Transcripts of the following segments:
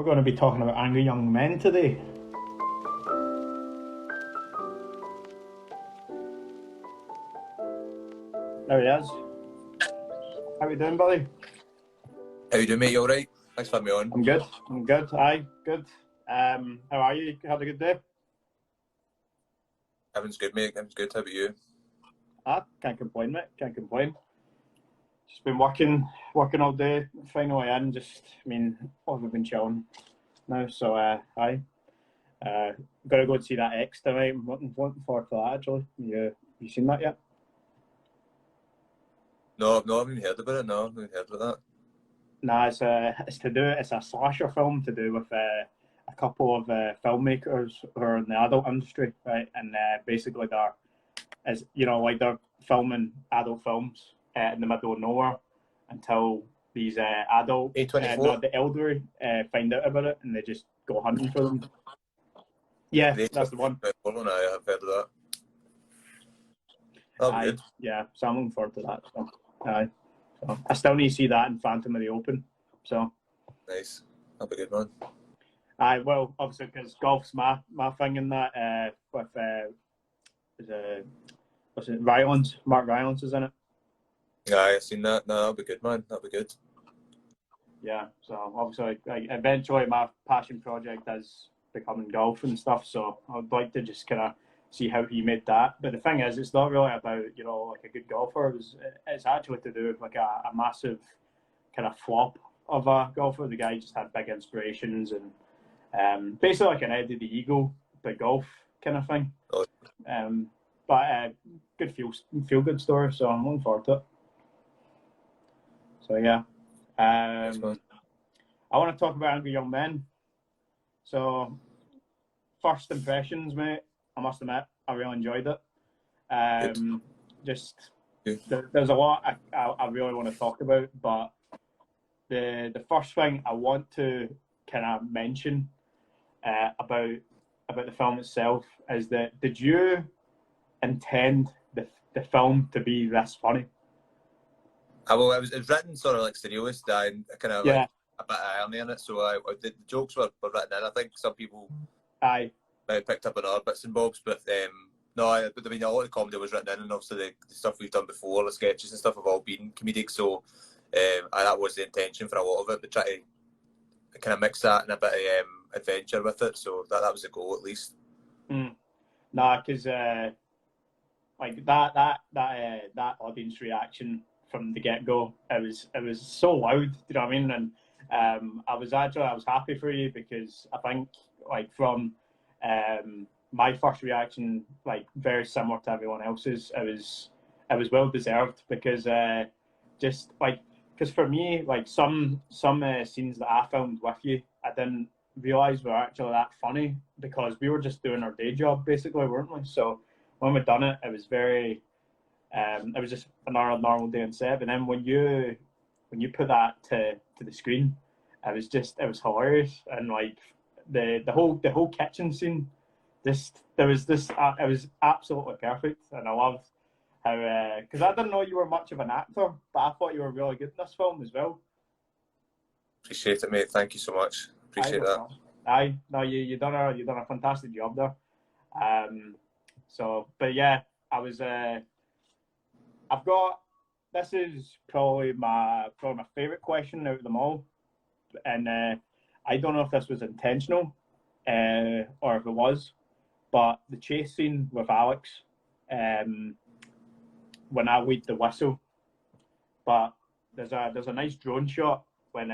We're going to be talking about angry young men today. There he is. How you doing, buddy? How you doing, mate? You alright? Thanks for having me on. I'm good. I'm good. Aye, good. How are you? You had a good day? Everything's good, mate. Everything's good. How about you? Can't complain, mate. Can't complain. Just been working all day. Finally in. I've been chilling now. So, aye. Gotta go and see that X tonight. I'm looking forward to that, actually. You seen that yet? No, I haven't even heard about it. No, I haven't heard about that. Nah, it's a slasher film to do with a couple of filmmakers who are in the adult industry, right? And basically they're filming adult films in the middle of nowhere until these adult, the elderly, find out about it and they just go hunting for them. Yeah, that's the one. I have heard of that. That'll be good. Yeah, so I'm looking forward to that. So, aye. So I still need to see that in Phantom of the Open. So nice. That'll be good, man. Aye, well, obviously because golf's my thing in that. With what's it? Rylance. Mark Rylance is in it. Aye, I've seen that. No, that'll be good, man. That'll be good. Yeah. So obviously, eventually, my passion project is becoming golf and stuff. So I'd like to just kind of see how he made that. But the thing is, it's not really about like a good golfer. It's actually to do with like a massive kind of flop of a golfer. The guy just had big inspirations and basically like an Eddie the Eagle, but golf kind of thing. Oh. But good feel good story. So I'm looking forward to it. So yeah, I want to talk about Angry Young Men. So first impressions, mate. I must admit, I really enjoyed it. There's a lot I really want to talk about, but the first thing I want to kind of mention about the film itself is that did you intend the film to be this funny? Well, it was written sort of like serious, and kind of like a bit of irony in it. So the jokes were written in. I think some people might have picked up on other bits and bobs, but a lot of the comedy was written in, and obviously the stuff we've done before, the sketches and stuff, have all been comedic. So that was the intention for a lot of it, but try to kind of mix that and a bit of adventure with it. So that was the goal, at least. Because like that audience reaction from the get go, it was so loud. Do you know what I mean? And I was happy for you because I think like from my first reaction, like very similar to everyone else's, it was well deserved because for me, like some scenes that I filmed with you, I didn't realise were actually that funny because we were just doing our day job basically, weren't we? So when we'd done it, it was very it was just a normal day on set. And then when you put that to the screen, it was hilarious. And like the whole kitchen scene, it was absolutely perfect. And I loved how because I didn't know you were much of an actor, but I thought you were really good in this film as well. Appreciate it, mate. Thank you so much. Appreciate that. Aye, no, you done a fantastic job there. But yeah, this is probably my favourite question out of them all, and I don't know if this was intentional or if it was, but the chase scene with Alex, when I weed the whistle, but there's a nice drone shot when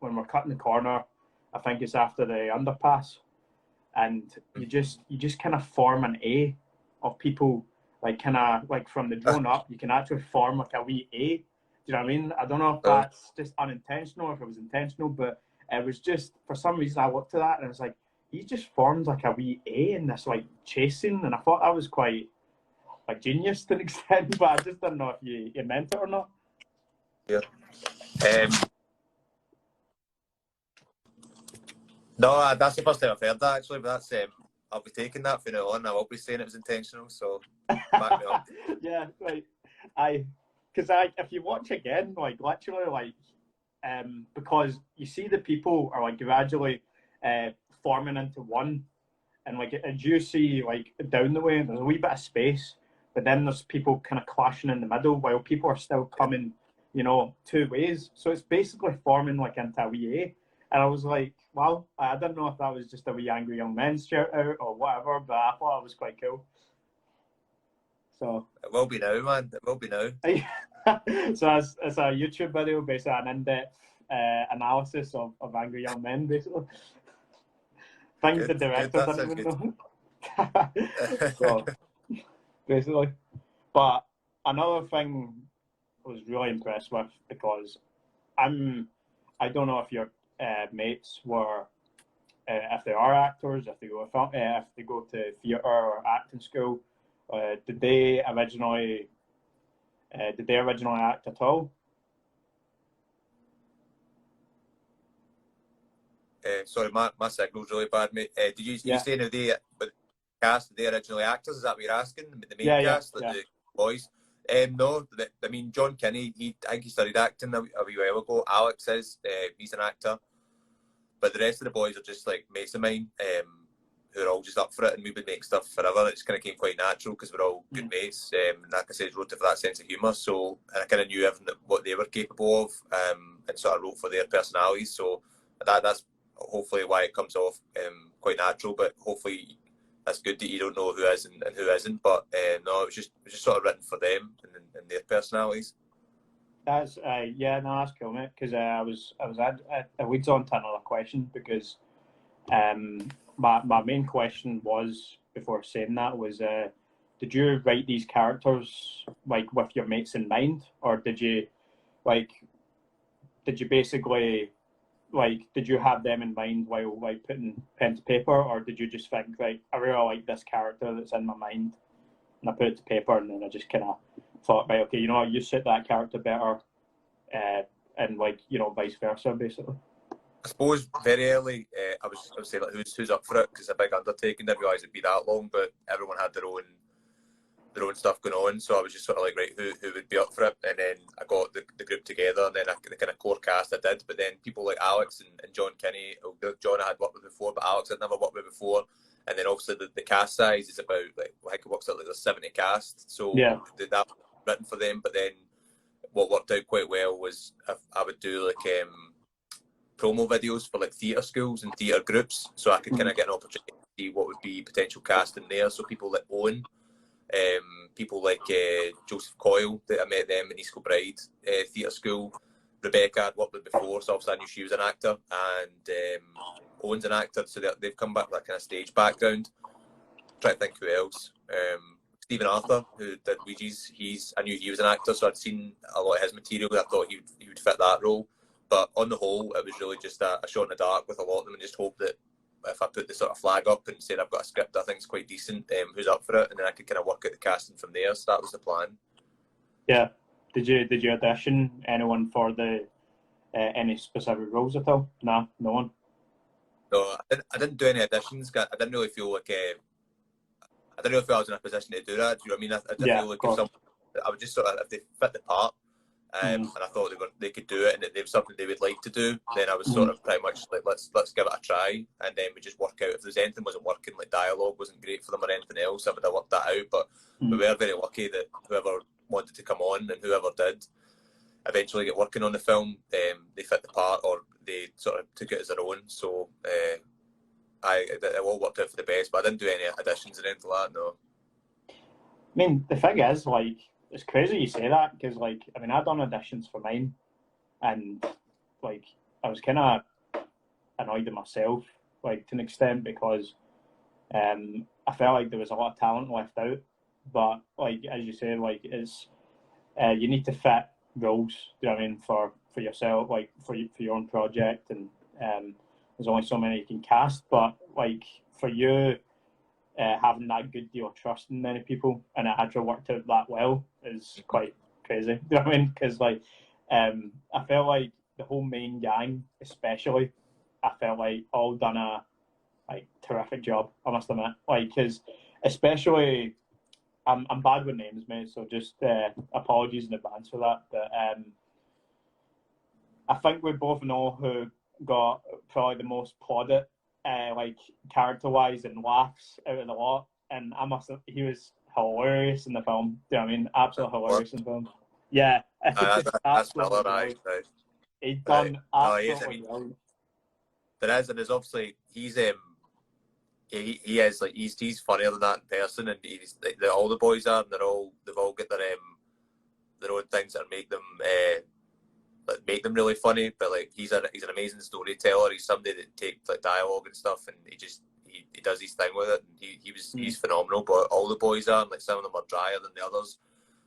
we're cutting the corner. I think it's after the underpass, and you just kind of form an A of people. Like kind of like from the drone up, you can actually form like a wee A. Do you know what I mean? I don't know if that's just unintentional or if it was intentional, but it was just for some reason I looked at that and I was like, he just formed like a wee A in this like chasing, and I thought that was quite like genius to an extent, but I just didn't know if you meant it or not. Yeah. No, that's the first time I've heard that actually, but that's I'll be taking that from now on. I will be saying it was intentional, so back me up. Yeah, like because if you watch again, like literally, like because you see the people are like gradually forming into one, and like as you see like down the way, there's a wee bit of space, but then there's people kind of clashing in the middle while people are still coming, you know, two ways. So it's basically forming like into a wee A. And I was like, wow, I don't know if that was just a wee Angry Young Men shout out or whatever, but I thought it was quite cool. So it will be now, man. It will be now. So it's a YouTube video, basically an in-depth analysis of Angry Young Men, basically. Things the director didn't even know. So, basically. But another thing I was really impressed with, because I don't know if your mates were, if they are actors, if they go to theatre or acting school, did they originally act at all? Sorry, my signal's really bad, mate. Did you say now they cast, they originally actors? Is that what you're asking? The main cast, the boys? No, I mean, John Kinney, I think he studied acting a wee while ago. Alex is, he's an actor. But the rest of the boys are just like mates of mine, who are all just up for it, and we would make stuff forever. It just kind of came quite natural because we're all good mates. And like I said, wrote it for that sense of humour. So, and I kind of knew everything what they were capable of, and sort of wrote for their personalities. So that's hopefully why it comes off quite natural. But hopefully that's good that you don't know who is and who isn't. But no, it was just sort of written for them and their personalities. That's that's cool, mate. Because I leads on to another question, because my main question was, before saying that, was did you write these characters like with your mates in mind, or did you basically did you have them in mind while like putting pen to paper, or did you just think like, I really like this character that's in my mind and I put it to paper, and then I just kind of thought, right, okay, you know, you suit that character better, and like, you know, vice versa, basically? I suppose very early, I was saying like, who's up for it, because it's a big undertaking. Didn't realise it'd be that long, but everyone had their own stuff going on. So I was just sort of like, right, who would be up for it? And then I got the group together, and then the kind of core cast I did. But then people like Alex and John Kinney, John I had worked with before, but Alex I'd never worked with before. And then obviously the cast size is about, like, I think it works out like there's 70 cast. So that was written for them. But then what worked out quite well was I would do like promo videos for like theatre schools and theatre groups, so I could kind of get an opportunity to see what would be potential casting there. So people like Owen, people like Joseph Coyle, that I met them in East Kilbride Theatre School. Rebecca I'd worked with before, so obviously I knew she was an actor, and Owen's an actor, so they've come back with that kind of stage background. Try to think who else. Stephen Arthur, who did Ouija's, I knew he was an actor, so I'd seen a lot of his material. I thought he would fit that role. But on the whole, it was really just a shot in the dark with a lot of them, and just hope that if I put the sort of flag up and said I've got a script I think is quite decent, who's up for it, and then I could kind of work out the casting from there. So that was the plan. Yeah. Did you audition anyone for the any specific roles at all? No one. No, I didn't do any auditions. I didn't really feel like I don't know if I was in a position to do that. Do you know what I mean? I didn't feel like I would just sort of, if they fit the part, and I thought they could do it, and they have something they would like to do, then I was sort of pretty much like, let's give it a try, and then we just work out. If there's anything wasn't working, like dialogue wasn't great for them or anything else, I would have worked that out. But we were very lucky that whoever wanted to come on and whoever did eventually get working on the film, they fit the part, or they sort of took it as their own. So it all worked out for the best. But I didn't do any auditions or anything like that. No. I mean, the thing is, like, it's crazy you say that, because, like, I mean, I'd done auditions for mine, and, like, I was kind of annoyed at myself, like, to an extent, because I felt like there was a lot of talent left out. But, like, as you say, like, it's you need to fit roles, do you know what I mean, for yourself, like, for your own project, and there's only so many you can cast. But, like, for you, having that good deal of trust in many people, and it actually worked out that well, is quite crazy. Do you know what I mean? Because, like, I felt like the whole main gang, especially, I felt like all done a terrific job, I must admit. Like, because especially, I'm bad with names, mate, so just apologies in advance for that. But I think we both know who got probably the most plaudit, like character-wise and laughs out of the lot. And he was hilarious in the film. Do you know what I mean? Absolutely hilarious in the film. Yeah. That's Miller, right. He's done absolutely well. There's obviously, he is like, he's funnier than that in person, and he's like, all the boys are, and they've all got their own things that make them really funny. But like, he's an amazing storyteller. He's somebody that takes like dialogue and stuff, and he does his thing with it. And he's phenomenal. But all the boys are, and like, some of them are drier than the others.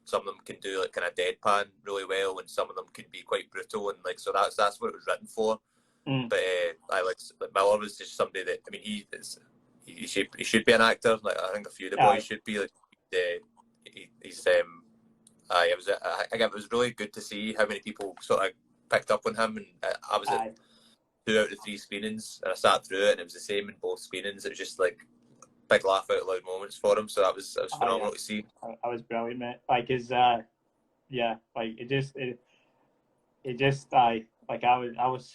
Some of them can do like kind of deadpan really well, and some of them can be quite brutal, and like, so that's what it was written for. But I like Miller was just somebody that, I mean, he should be an actor. Like, I think a few of the boys should be. Like, it was really good to see how many people sort of picked up on him, and I was at 2 out of 3 screenings, and I sat through it, and it was the same in both screenings. It was just like big laugh out loud moments for him, so that was phenomenal to see. I was brilliant, mate. Like, his like I was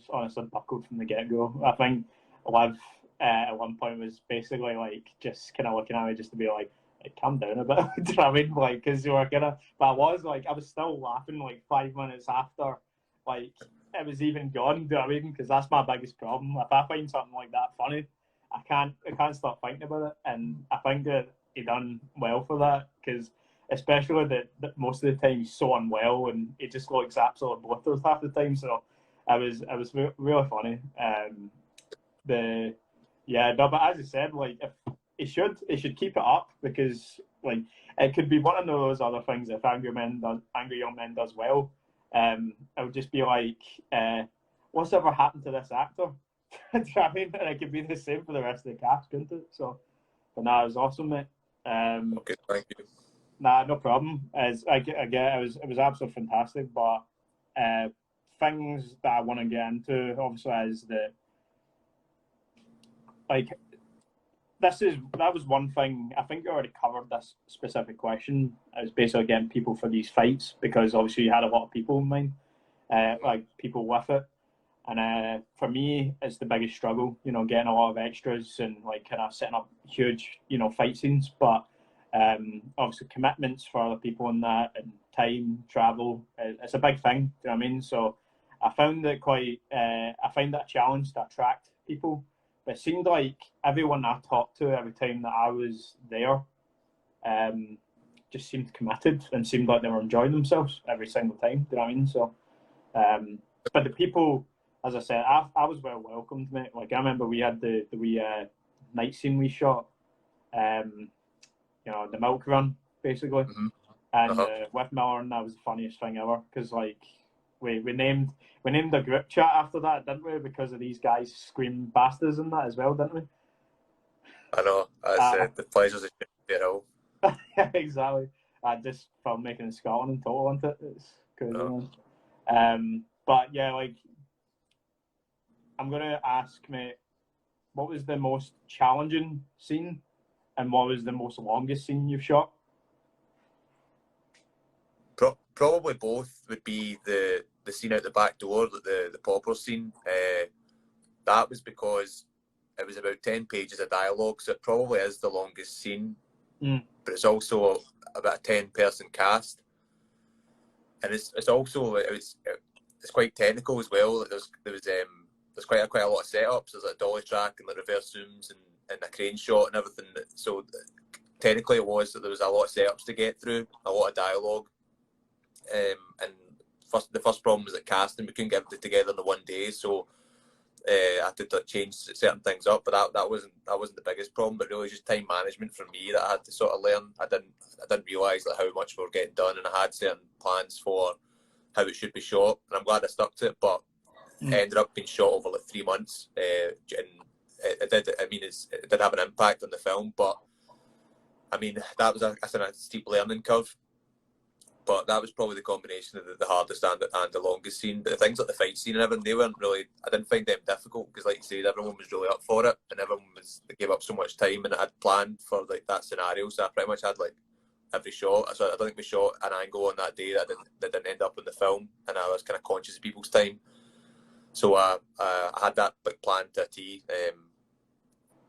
honestly buckled from the get-go. I think Liv at one point was basically like just kind of looking at me just to be like calm down a bit. Do you know what I mean? Like, because you were gonna, but I was still laughing like 5 minutes after like it was even gone. Do you know what I mean? Because that's my biggest problem. If I find something like that funny, I can't stop thinking about it. And I think that he done well for that, because especially that most of the time he's so unwell and he just looks absolutely blithers half the time. So it was really funny. But as I said, like, if he should keep it up, because like it could be one of those other things. If Angry Young Men does well, it would just be like, what's ever happened to this actor? Do you know what I mean? And it could be the same for the rest of the cast, couldn't it? So, but it was awesome, mate. Okay, thank you. Nah, no problem. It was absolutely fantastic. But things that I want to get into, obviously, is that like that was one thing. I think you already covered this specific question. It was basically getting people for these fights, because obviously you had a lot of people in mind, like people with it. And for me, it's the biggest struggle, getting a lot of extras and like kind of setting up huge, fight scenes. But obviously commitments for other people in that, and time, travel, it's a big thing. Do you know what I mean? So I found it I find that a challenge to attract people. But it seemed like everyone I talked to every time that I was there just seemed committed and seemed like they were enjoying themselves every single time. Do you know what I mean? So, but the people, as I said, I was well welcomed, mate. Like, I remember we had the wee night scene we shot, the milk run, basically. Mm-hmm. And with Miller, and that was the funniest thing ever, because like we named a group chat after that, didn't we? Because of these guys screaming bastards and that as well, didn't we? I know. The pleasures of it all. Yeah, exactly. Just filmmaking in Scotland in total, isn't it? It's crazy. No. But yeah, like, I'm gonna ask, mate, what was the most challenging scene, and what was the most longest scene you've shot? Probably both would be the scene out the back door, the pauper scene. That was because it was about 10 pages of dialogue, so it probably is the longest scene. But it's also about a 10-person cast, and it's also it's quite technical as well. There's quite a lot of setups. There's a dolly track and the reverse zooms and a crane shot and everything. So technically there was a lot of setups to get through, a lot of dialogue. And the first problem was at casting. We couldn't get it together in the one day, so I had to change certain things up. But that wasn't the biggest problem. But really, just time management for me that I had to sort of learn. I didn't realise like how much we were getting done, and I had certain plans for how it should be shot, and I'm glad I stuck to it. But it ended up being shot over like 3 months, and it did have an impact on the film. But I mean, that was a steep learning curve. But that was probably the combination of the hardest and the longest scene. But the things like the fight scene and everything, I didn't find them difficult, because like you said, everyone was really up for it, and they gave up so much time, and I had planned for like that scenario. So I pretty much had like every shot. So I don't think we shot an angle on that day that didn't end up in the film, and I was kind of conscious of people's time. So I had that like planned to a T.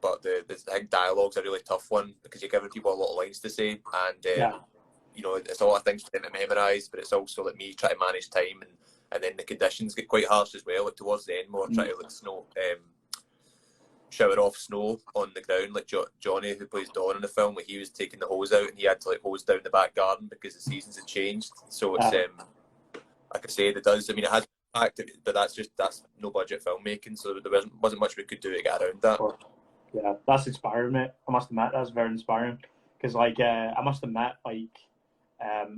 But I think dialogue's a really tough one because you're giving people a lot of lines to say, and you know, it's a lot of things for them to memorise, but it's also like me trying to manage time, and then the conditions get quite harsh as well. Like towards the end, we were trying to like shower off snow on the ground. Like Johnny, who plays Don in the film, like he was taking the hose out and he had to like hose down the back garden because the seasons had changed. So it's like I said, it does. I mean, it has impact, but that's no budget filmmaking, so there wasn't much we could do to get around that. Yeah, that's inspiring, mate. I must admit, that's very inspiring. Because, like, I must admit, like,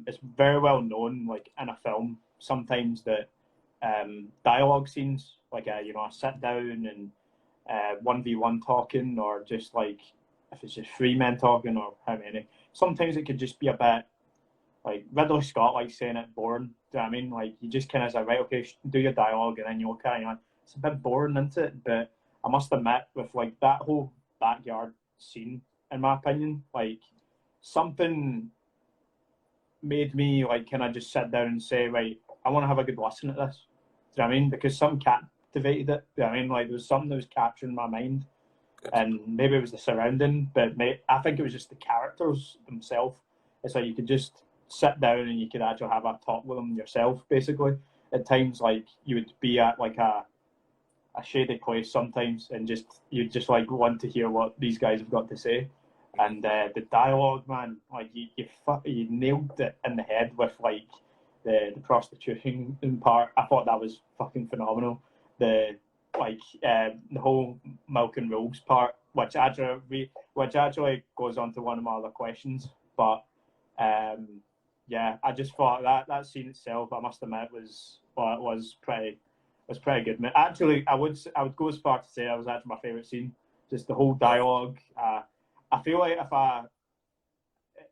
it's very well known, like, in a film, sometimes that dialogue scenes, like, you know, a sit down and 1v1 talking, or just, like, if it's just three men talking, or how many, sometimes it could just be a bit, like, Ridley Scott, like, saying it boring. Do you know what I mean? Like, you just kind of say, right, okay, do your dialogue, and then you'll carry on. It's a bit boring, isn't it? But I must admit, with like that whole backyard scene, in my opinion, like something made me like kind of just sit down and say, right, I want to have a good listen at this. Do you know what I mean? Because something captivated it. Do you know what I mean? Like there was something that was capturing my mind, and maybe it was the surrounding, but I think it was just the characters themselves. It's like you could just sit down and you could actually have a talk with them yourself, basically. At times, like you would be at like a shady place sometimes, and you just like want to hear what these guys have got to say. And the dialogue, man, like you nailed it in the head with like the prostitution part. I thought that was fucking phenomenal. The whole milk and robes part, which actually goes on to one of my other questions. But yeah, I just thought that scene itself, I must admit, was pretty good. Actually, I would go as far to say that was actually my favourite scene. Just the whole dialogue. I feel like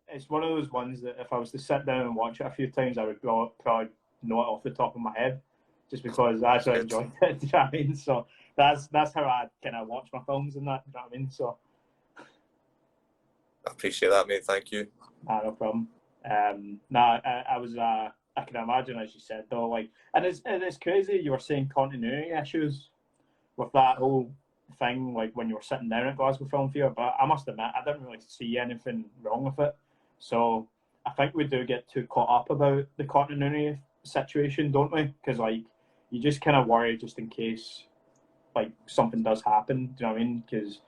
it's one of those ones that if I was to sit down and watch it a few times, I would probably know it off the top of my head, just because I actually enjoyed it. Do you know what I mean? So that's how I kind of watch my films and that. Do you know what I mean? So I appreciate that, mate. Thank you. No problem. I can imagine, as you said, though, like, and it's crazy. You were saying continuity issues with that whole thing, like when you were sitting down at Glasgow Film Festival. But I must admit, I didn't really see anything wrong with it. So I think we do get too caught up about the continuity situation, don't we? Because like you just kind of worry just in case like something does happen. Do you know what I mean? Because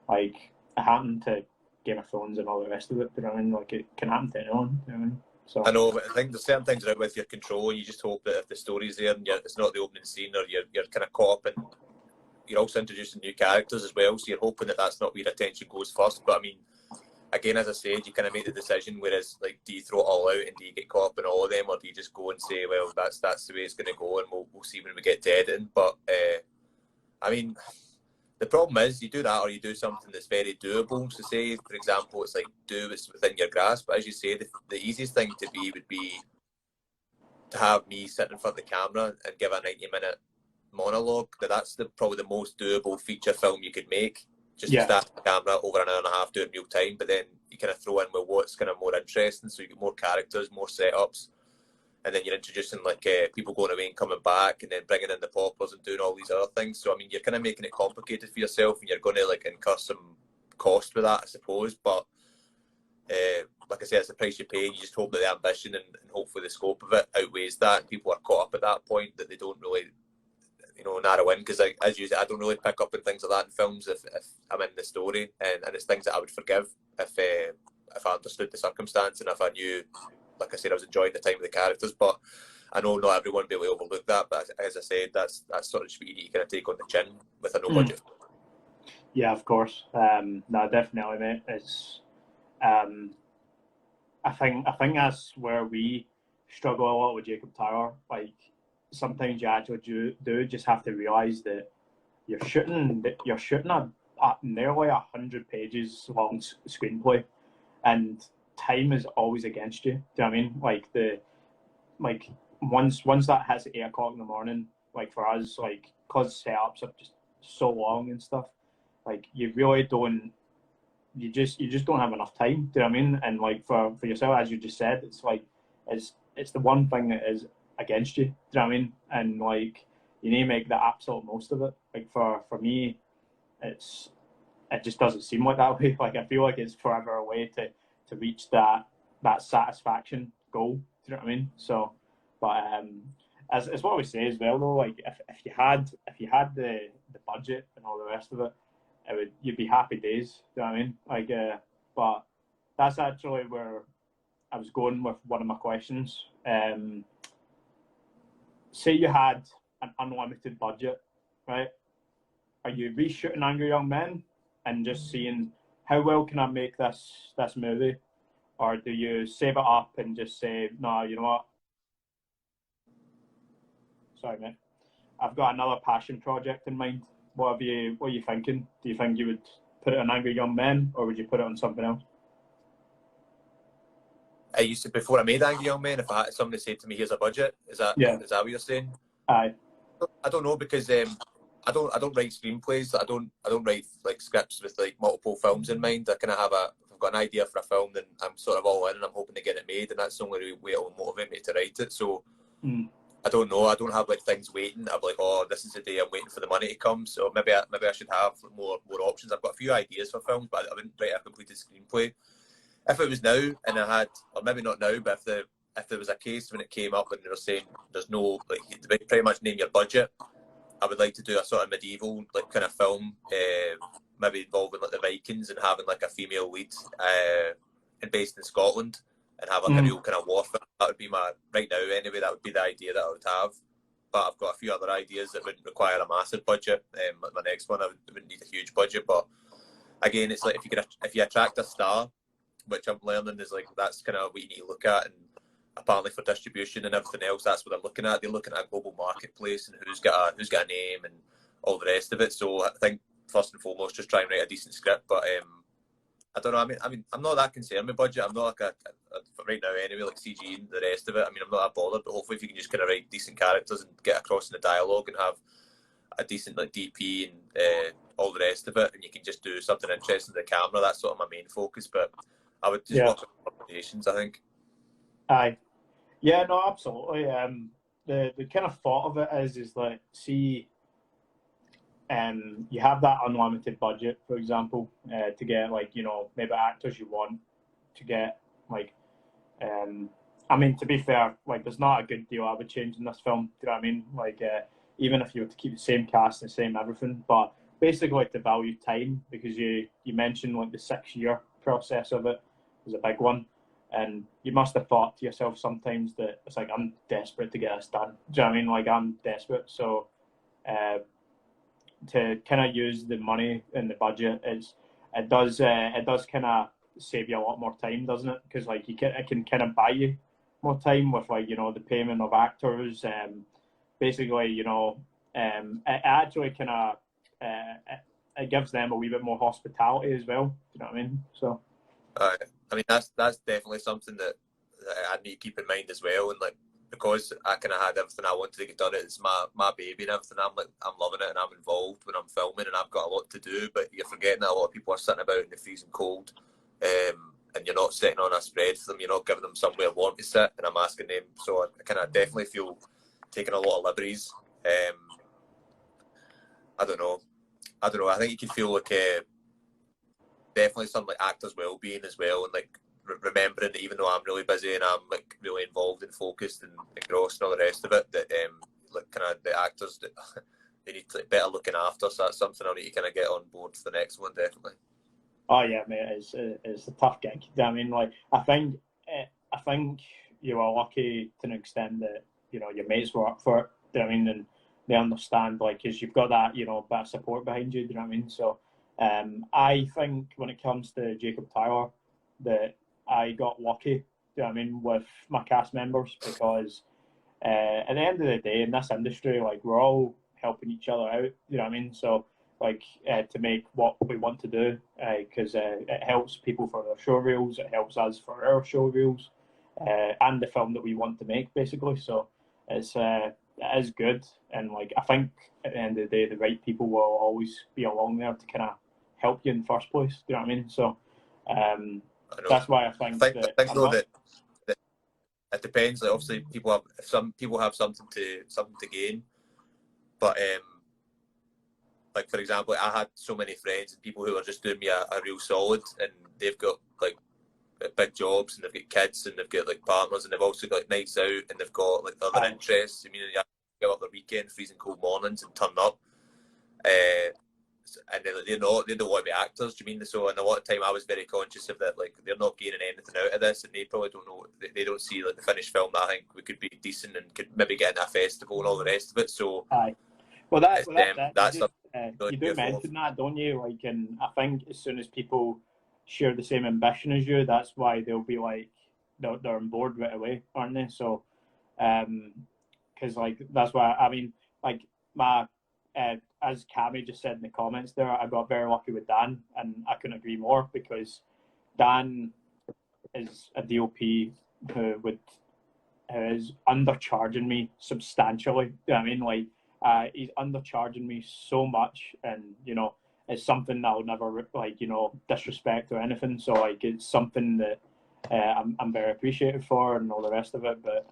like it happened to Game of Thrones and all the rest of it. Do you know what I mean? Like it can happen to anyone. Do you know what I mean? So I know, but I think there's certain things out with your control, and you just hope that if the story's there and it's not the opening scene, or you're kind of caught up and you're also introducing new characters as well, so you're hoping that that's not where your attention goes first. But I mean, again, as I said, you kind of make the decision, whereas like, do you throw it all out and do you get caught up in all of them, or do you just go and say, well, that's the way it's going to go, and we'll see when we get to editing. But I mean, the problem is you do that or you do something that's very doable. So say, for example, it's like do what's within your grasp. But as you say, the easiest thing to be would be to have me sit in front of the camera and give a 90-minute monologue. That's probably the most doable feature film you could make. Just to start the camera over an hour and a half doing real time, but then you kind of throw in with what's kind of more interesting, so you get more characters, more setups, and then you're introducing like people going away and coming back, and then bringing in the poppers and doing all these other things. So I mean, you're kind of making it complicated for yourself, and you're going to like incur some cost with that, I suppose. But like I said, it's the price you pay, and you just hope that the ambition and hopefully the scope of it outweighs that. People are caught up at that point that they don't really, narrow in, because as you said, I don't really pick up on things like that in films if I'm in the story, and it's things that I would forgive if I understood the circumstance and if I knew, like I said, I was enjoying the time with the characters. But I know not everyone will be able to overlook that, but as I said, that's sort of what you need to kind of take on the chin with a no budget. Yeah, of course. No, definitely, mate. It's I think that's where we struggle a lot with Jacob Tyler. Like sometimes you actually do just have to realise that you're shooting a nearly 100 pages long screenplay, and time is always against you. Do you know what I mean? Like once that hits at 8 o'clock in the morning, like for us, like because setups are just so long and stuff, like you really don't you just don't have enough time. Do you know what I mean? And like for yourself, as you just said, it's like it's the one thing that is against you. Do you know what I mean? And like you need to make the absolute most of it. Like for me, it just doesn't seem like that way. Like I feel like it's forever away to reach that satisfaction goal. Do you know what I mean? So, but as what we say as well though, like if you had the budget and all the rest of it, you'd be happy days. Do you know what I mean? Like, but that's actually where I was going with one of my questions. Say you had an unlimited budget, right? Are you reshooting Angry Young Men and just seeing how well can I make this movie, or do you save it up and just say, no, you know what? Sorry, mate. I've got another passion project in mind. What are you thinking? Do you think you would put it on Angry Young Men, or would you put it on something else? I used to, before I made Angry Young Men, if I had somebody say to me, "Here's a budget," is that what you're saying? Aye. I don't know, because I don't write screenplays. I don't write like scripts with like multiple films in mind. I kind of if I've got an idea for a film, then I'm sort of all in and I'm hoping to get it made, and that's the only way it will motivate me to write it. So I don't know. I don't have like things waiting. I'm like, oh, this is the day I'm waiting for the money to come. So maybe I should have more options. I've got a few ideas for films, but I wouldn't write a completed screenplay. If it was now, and I had, or maybe not now, but if there was a case when it came up and they were saying there's no, like, you pretty much name your budget, I would like to do a sort of medieval like kind of film, maybe involving like the Vikings and having like a female lead, and based in Scotland, and have like a real kind of war film. That would be right now anyway. That would be the idea that I would have. But I've got a few other ideas that wouldn't require a massive budget. Like my next one, I wouldn't need a huge budget. But again, it's like if you attract a star, which I'm learning is like that's kind of what you need to look at, and apparently for distribution and everything else, that's what they're looking at. They're looking at a global marketplace and who's got a name and all the rest of it. So I think first and foremost, just try and write a decent script. But I don't know. I mean, I'm not that concerned with budget. I'm not like right now anyway, like CG and the rest of it. I mean, I'm not that bothered. But hopefully, if you can just kind of write decent characters and get across in the dialogue and have a decent like DP and all the rest of it, and you can just do something interesting to the camera. That's sort of my main focus. But I would just work with recommendations, I think. Aye. Yeah, no, absolutely. The kind of thought of it is like, see, you have that unlimited budget, for example, to get like, you know, maybe actors you want to get, like, I mean, to be fair, like, there's not a good deal I would change in this film. Do you know what I mean? Like, even if you were to keep the same cast and the same everything, but basically like to value time, because you mentioned like the 6-year process of it is a big one. And you must have thought to yourself sometimes that it's like, I'm desperate to get this done. Do you know what I mean? Like, I'm desperate. So to kind of use the money in the budget, it does kind of save you a lot more time, doesn't it? Because like it can kind of buy you more time with, like, you know, the payment of actors. Basically, you know, it actually kind of it gives them a wee bit more hospitality as well. Do you know what I mean? So. I mean, that's definitely something that I need to keep in mind as well. And like, because I kind of had everything I wanted to get done, it's my baby and everything. I'm loving it and I'm involved when I'm filming, and I've got a lot to do. But you're forgetting that a lot of people are sitting about in the freezing cold, and you're not sitting on a spread for them. You're not giving them somewhere warm to sit, and I'm asking them. So I kind of definitely feel taking a lot of liberties. I don't know. I think you can feel like definitely some like actors' well-being as well, and like remembering that even though I'm really busy and I'm like really involved and focused and engrossed and all the rest of it, that like kind of the actors that they need to, like, better looking after. So that's something I need to kind of get on board for the next one, definitely. Oh yeah, mate, it's a tough gig. I mean, like I think you were lucky to an extent that, you know, your mates were up for it. Do you know what I mean? And they understand, like, because you've got that, you know, bit of support behind you. Do you know what I mean? So. I think when it comes to Jacob Tyler, that I got lucky, you know what I mean, with my cast members, because at the end of the day in this industry, like, we're all helping each other out, you know what I mean? So like to make what we want to do, because it helps people for their show reels, it helps us for our show reels, and the film that we want to make, basically. So it is good, and like I think at the end of the day, the right people will always be along there to kind of help you in the first place. Do you know what I mean? So That's why I think that it depends. Like, obviously, some people have something to gain, but like, for example, I had so many friends and people who are just doing me a real solid, and they've got like big jobs and they've got kids and they've got like partners and they've also got like nights out and they've got like other interests. I mean, you have to give up their weekend, freezing cold mornings and turn up. And they don't want to be actors. Do you mean? So, and a lot of time I was very conscious of that. Like, they're not gaining anything out of this, and they probably don't know. They don't see like the finished film that I think we could be decent and could maybe get in a festival and all the rest of it. So, well, that's you do mention that, don't you? Like, and I think as soon as people share the same ambition as you, that's why they'll be like they're on board right away, aren't they? So, because like that's why I mean, like my. As Cammy just said in the comments there, I got very lucky with Dan, and I couldn't agree more, because Dan is a DOP who is undercharging me substantially. You know what I mean? Like, he's undercharging me so much, and you know, it's something that I'll never like, you know, disrespect or anything. So like, it's something that I'm very appreciative for, and all the rest of it. But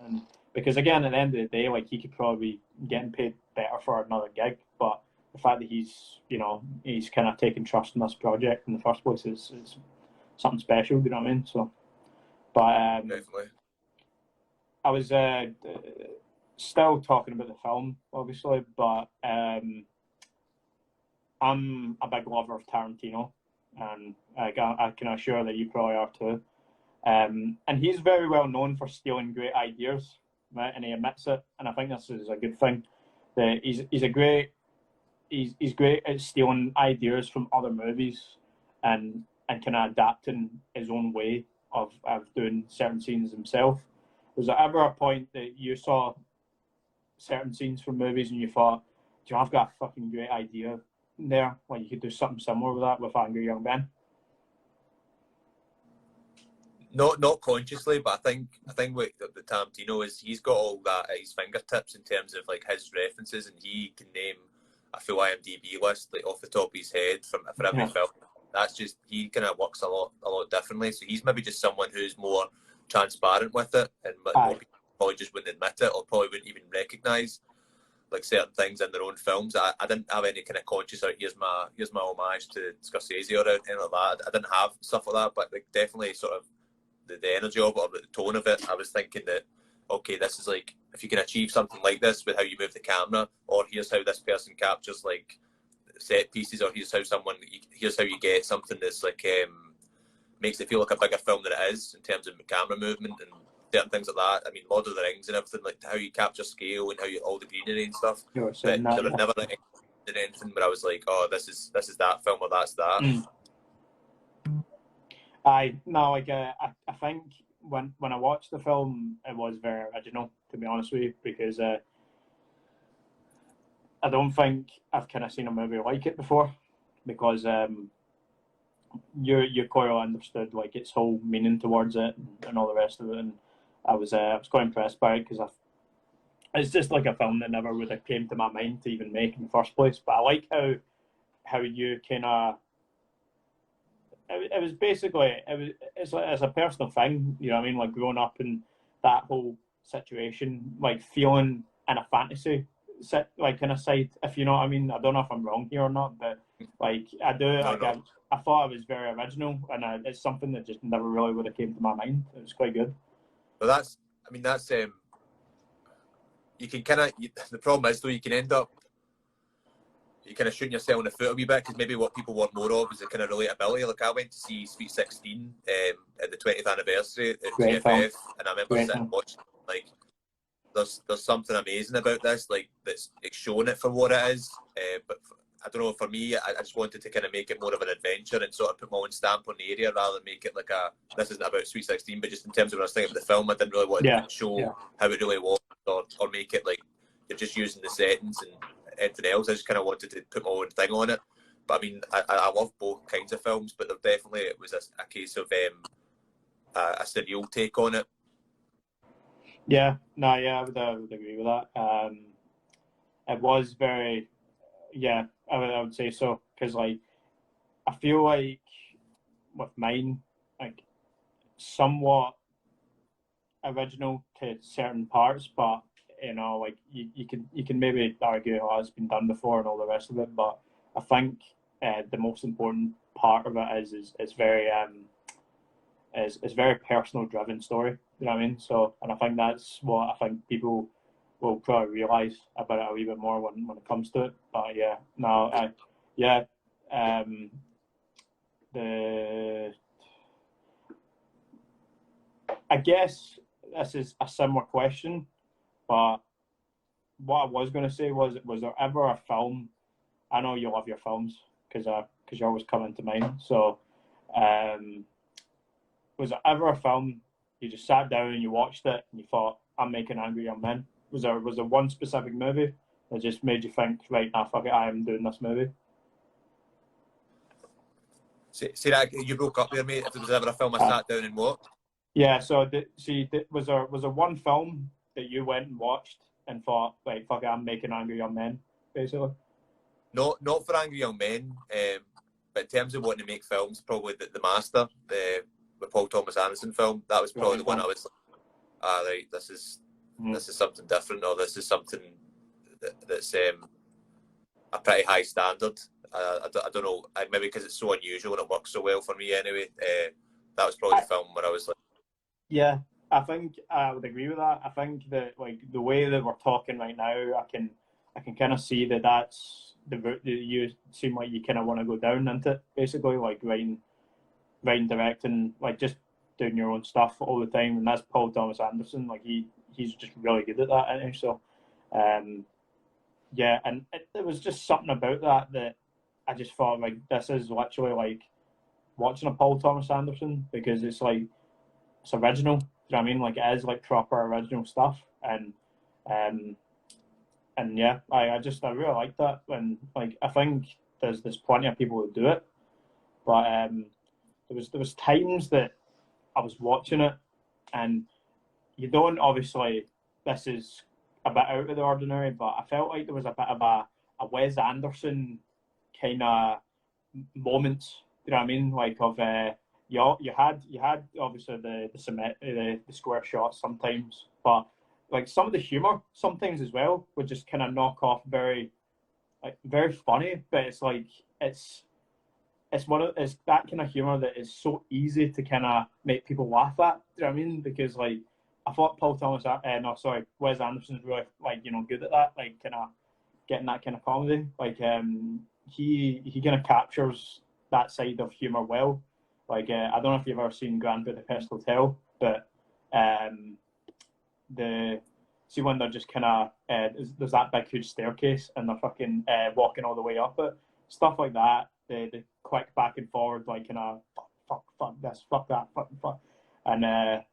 because again, at the end of the day, like, he could probably be getting paid better for another gig, but the fact that he's kind of taken trust in this project in the first place is something special. You know what I mean? So, but definitely. I was still talking about the film, obviously, but I'm a big lover of Tarantino, and I can assure that you probably are too. And he's very well known for stealing great ideas, right? And he admits it, and I think this is a good thing. That he's great at stealing ideas from other movies, and kind of adapting his own way of doing certain scenes himself. Was there ever a point that you saw certain scenes from movies and you thought, do you know, I've got a fucking great idea there, like you could do something similar with that with Angry Young Men? Not consciously, but I think what the Tarantino is, he's got all that at his fingertips in terms of like his references, and he can name a full IMDb list like off the top of his head for every film. That's just, he kind of works a lot differently. So he's maybe just someone who's more transparent with it, and more people probably just wouldn't admit it, or probably wouldn't even recognise like certain things in their own films. I didn't have any kind of conscious, or here's my homage to Scorsese or anything like that. I didn't have stuff like that, but like definitely sort of the energy of it, or the tone of it. I was thinking that, okay, this is like, if you can achieve something like this with how you move the camera, or here's how this person captures like set pieces, or here's how you get something that's like makes it feel like a bigger film than it is in terms of camera movement and certain things like that. I mean, Lord of the Rings and everything, like how you capture scale and how you all the greenery and stuff. But there was never like anything where I was like, oh, this is that film, or that's that. I think when I watched the film, it was very original, to be honest with you, because I don't think I've kind of seen a movie like it before, because you quite understood like its whole meaning towards it and all the rest of it, and I was quite impressed by it, because it's just like a film that never would have came to my mind to even make in the first place. But I like how you kind of. It was basically, it's a personal thing, you know what I mean? Like, growing up in that whole situation, like feeling in a fantasy like kind of side, if you know what I mean. I don't know if I'm wrong here or not, but like I do. I thought it was very original, and it's something that just never really would have came to my mind. It was quite good. But that's you can kind of, the problem is though, you can end up kind of shooting yourself in the foot a wee bit, because maybe what people want more of is the kind of relatability. Like, I went to see Sweet 16 at the 20th anniversary at GFF, and I remember sitting and watching, like, there's something amazing about this, like, that's showing it for what it is. But I don't know, for me, I just wanted to kind of make it more of an adventure and sort of put my own stamp on the area, rather than make it like this isn't about Sweet 16, but just in terms of when I was thinking of the film, I didn't really want to show how it really was, or make it like you're just using the settings and anything else. I just kind of wanted to put my own thing on it. But I mean, I love both kinds of films, but there definitely, it was a case of a surreal take on it. I would agree with that. It was very, I would say so, because like I feel like with mine, like somewhat original to certain parts, but you know, like you can maybe argue, oh, it's been done before and all the rest of it. But I think the most important part of it is very is very personal driven story. You know what I mean? So, and I think that's what I think people will probably realise about it a wee bit more when it comes to it. But yeah, no, yeah, I guess this is a similar question, but what I was going to say was there ever a film? I know you love your films because you're always coming to mind. So, was there ever a film you just sat down and you watched it and you thought, I'm making Angry Young Men? Was there one specific movie that just made you think, right, nah, fuck it, I am doing this movie? See that you broke up there, mate. If there was ever a film I sat down and watched. Yeah. So was there one film that you went and watched and thought, like, fuck it, I'm making Angry Young Men, basically? Not for Angry Young Men, but in terms of wanting to make films, probably the Master, the Paul Thomas Anderson film. That was probably the one I was like, right, this is something different, or this is something that's a pretty high standard. I don't know, maybe because it's so unusual and it works so well for me anyway. That was probably the film where I was like, yeah, I think I would agree with that. I think that, like, the way that we're talking right now, I can kind of see that's the route that you seem like you kind of want to go down into, basically, like writing, directing, like just doing your own stuff all the time. And that's Paul Thomas Anderson. Like he's just really good at that, isn't he? So, yeah, and it was just something about that I just thought, like, this is literally like watching a Paul Thomas Anderson, because it's like, it's original. Do you know what I mean? Like, it is like proper original stuff, and yeah, I really like that. And like, I think there's plenty of people who do it, but there was times that I was watching it, and you don't, obviously, this is a bit out of the ordinary, but I felt like there was a bit of a Wes Anderson kind of moments. You know what I mean? Like, of you had obviously the square shots sometimes, but like some of the humor sometimes as well would just kind of knock off very funny. But it's like it's that kind of humor that is so easy to kind of make people laugh at. Do you know what I mean? Because, like, I thought Wes Anderson's really, like, you know, good at that, like, kind of getting that kind of comedy. Like, he kind of captures that side of humor well. Like, I don't know if you've ever seen Grand Budapest Hotel, but see when they're just kind of there's that big huge staircase and they're fucking walking all the way up it, stuff like that. The quick back and forward, like, kind of fuck this, fuck that, fuck, and I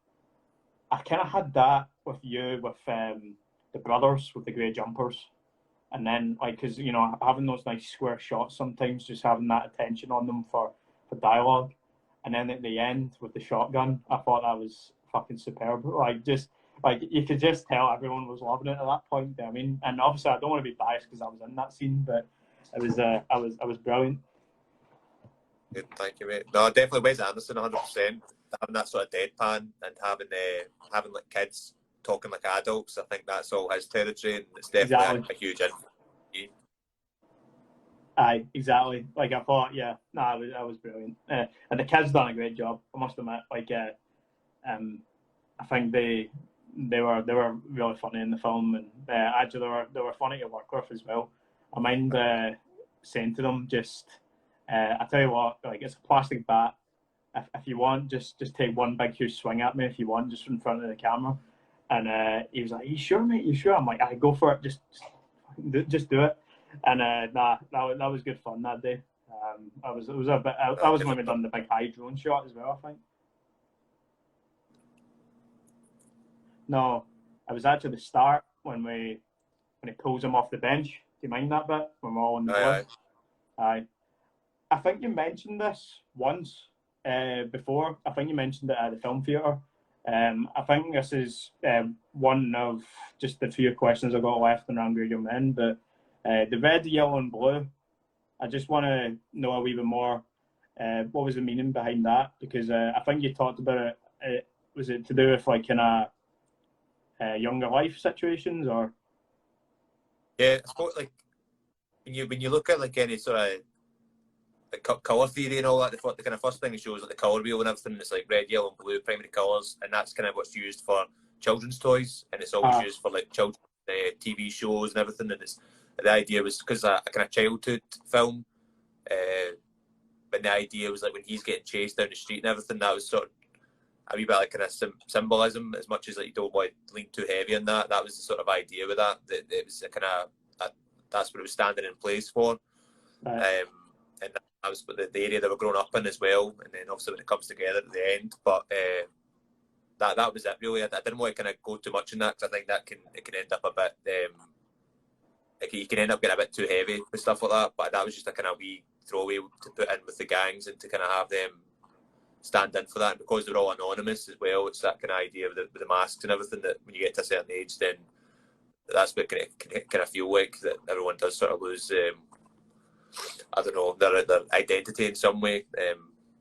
kind of had that with the brothers with the grey jumpers, and then, like, because, you know, having those nice square shots sometimes, just having that attention on them for dialogue, and then at the end with the shotgun, I thought that was fucking superb. Like, just like, you could just tell everyone was loving it at that point. You know what I mean? And obviously, I don't want to be biased because I was in that scene, but it was I was brilliant. Good, thank you, mate. No, definitely Wes Anderson, 100%. Having that sort of deadpan and having like kids talking like adults, I think that's all his territory, and it's definitely a huge influence. Aye, exactly. Like, I thought, yeah, no, I was brilliant, and the kids done a great job, I must admit. Like, I think they were really funny in the film, and actually they were funny to work with as well. I mind saying to them, just I tell you what, like, it's a plastic bat. If you want, just take one big huge swing at me if you want, just in front of the camera. And he was like, "You sure, mate? You sure?" I'm like, "I go for it. Just do it." And that was good fun that day. I was a bit. I was when we done the big high drone shot as well, I think. No, I was actually the start when he pulls him off the bench. Do you mind that bit when we're all on the board? Aye. I think you mentioned this once before. I think you mentioned it at the film theatre. I think this is one of just the few questions I got left on Angry Young Men. But the red, yellow, and blue, I just want to know a wee bit more. What was the meaning behind that? Because I think you talked about it. Was it to do with like kind of younger life situations, or? Yeah, I suppose like when you look at like any sort of like colour theory and all that, the kind of first thing it shows like the colour wheel and everything. It's like red, yellow, and blue primary colours, and that's kind of what's used for children's toys, and it's always used for like children's TV shows and everything. And it's the idea was because a kind of childhood film, but the idea was like when he's getting chased down the street and everything, that was sort of a wee bit like kind of symbolism, as much as like you don't want to lean too heavy on that. That was the sort of idea with that it was a kind of that's what it was standing in place for. Right. And that was the area they were growing up in as well, and then obviously when it comes together at the end. But that was it really. I didn't want to kind of go too much in that, because I think that it can end up a bit you can end up getting a bit too heavy with stuff like that. But that was just a kind of wee throwaway to put in with the gangs and to kind of have them stand in for that. And because they're all anonymous as well, it's that kind of idea with the masks and everything, that when you get to a certain age, then that's what it can kind of feel like, that everyone does sort of lose I don't know, their identity in some way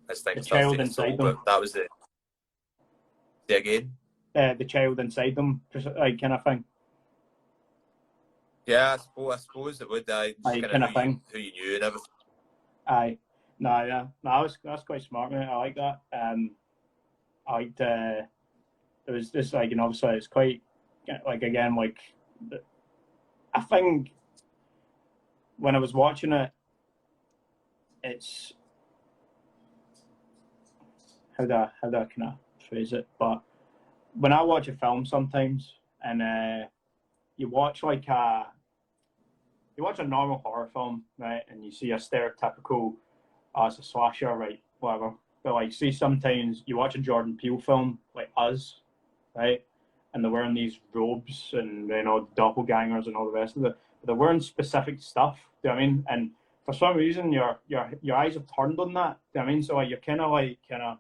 as things start taking inside them. But that was the again. The child inside them, just like kind of thing. Yeah, I suppose it would. Kind of thing. Who you knew and everything. Aye, no, that's quite smart, mate. I like that. I liked. It was just like, and obviously it's quite like, again, like I think when I was watching it, it's how do I kind of phrase it? But when I watch a film sometimes, and you watch a normal horror film, right, and you see a stereotypical, it's a slasher, right, whatever. But like, see, sometimes you watch a Jordan Peele film like Us, right, and they're wearing these robes and, you know, doppelgangers and all the rest of it. But they're wearing specific stuff. Do you know what I mean? And for some reason, your eyes have turned on that. Do you know what I mean? So like, you're kind of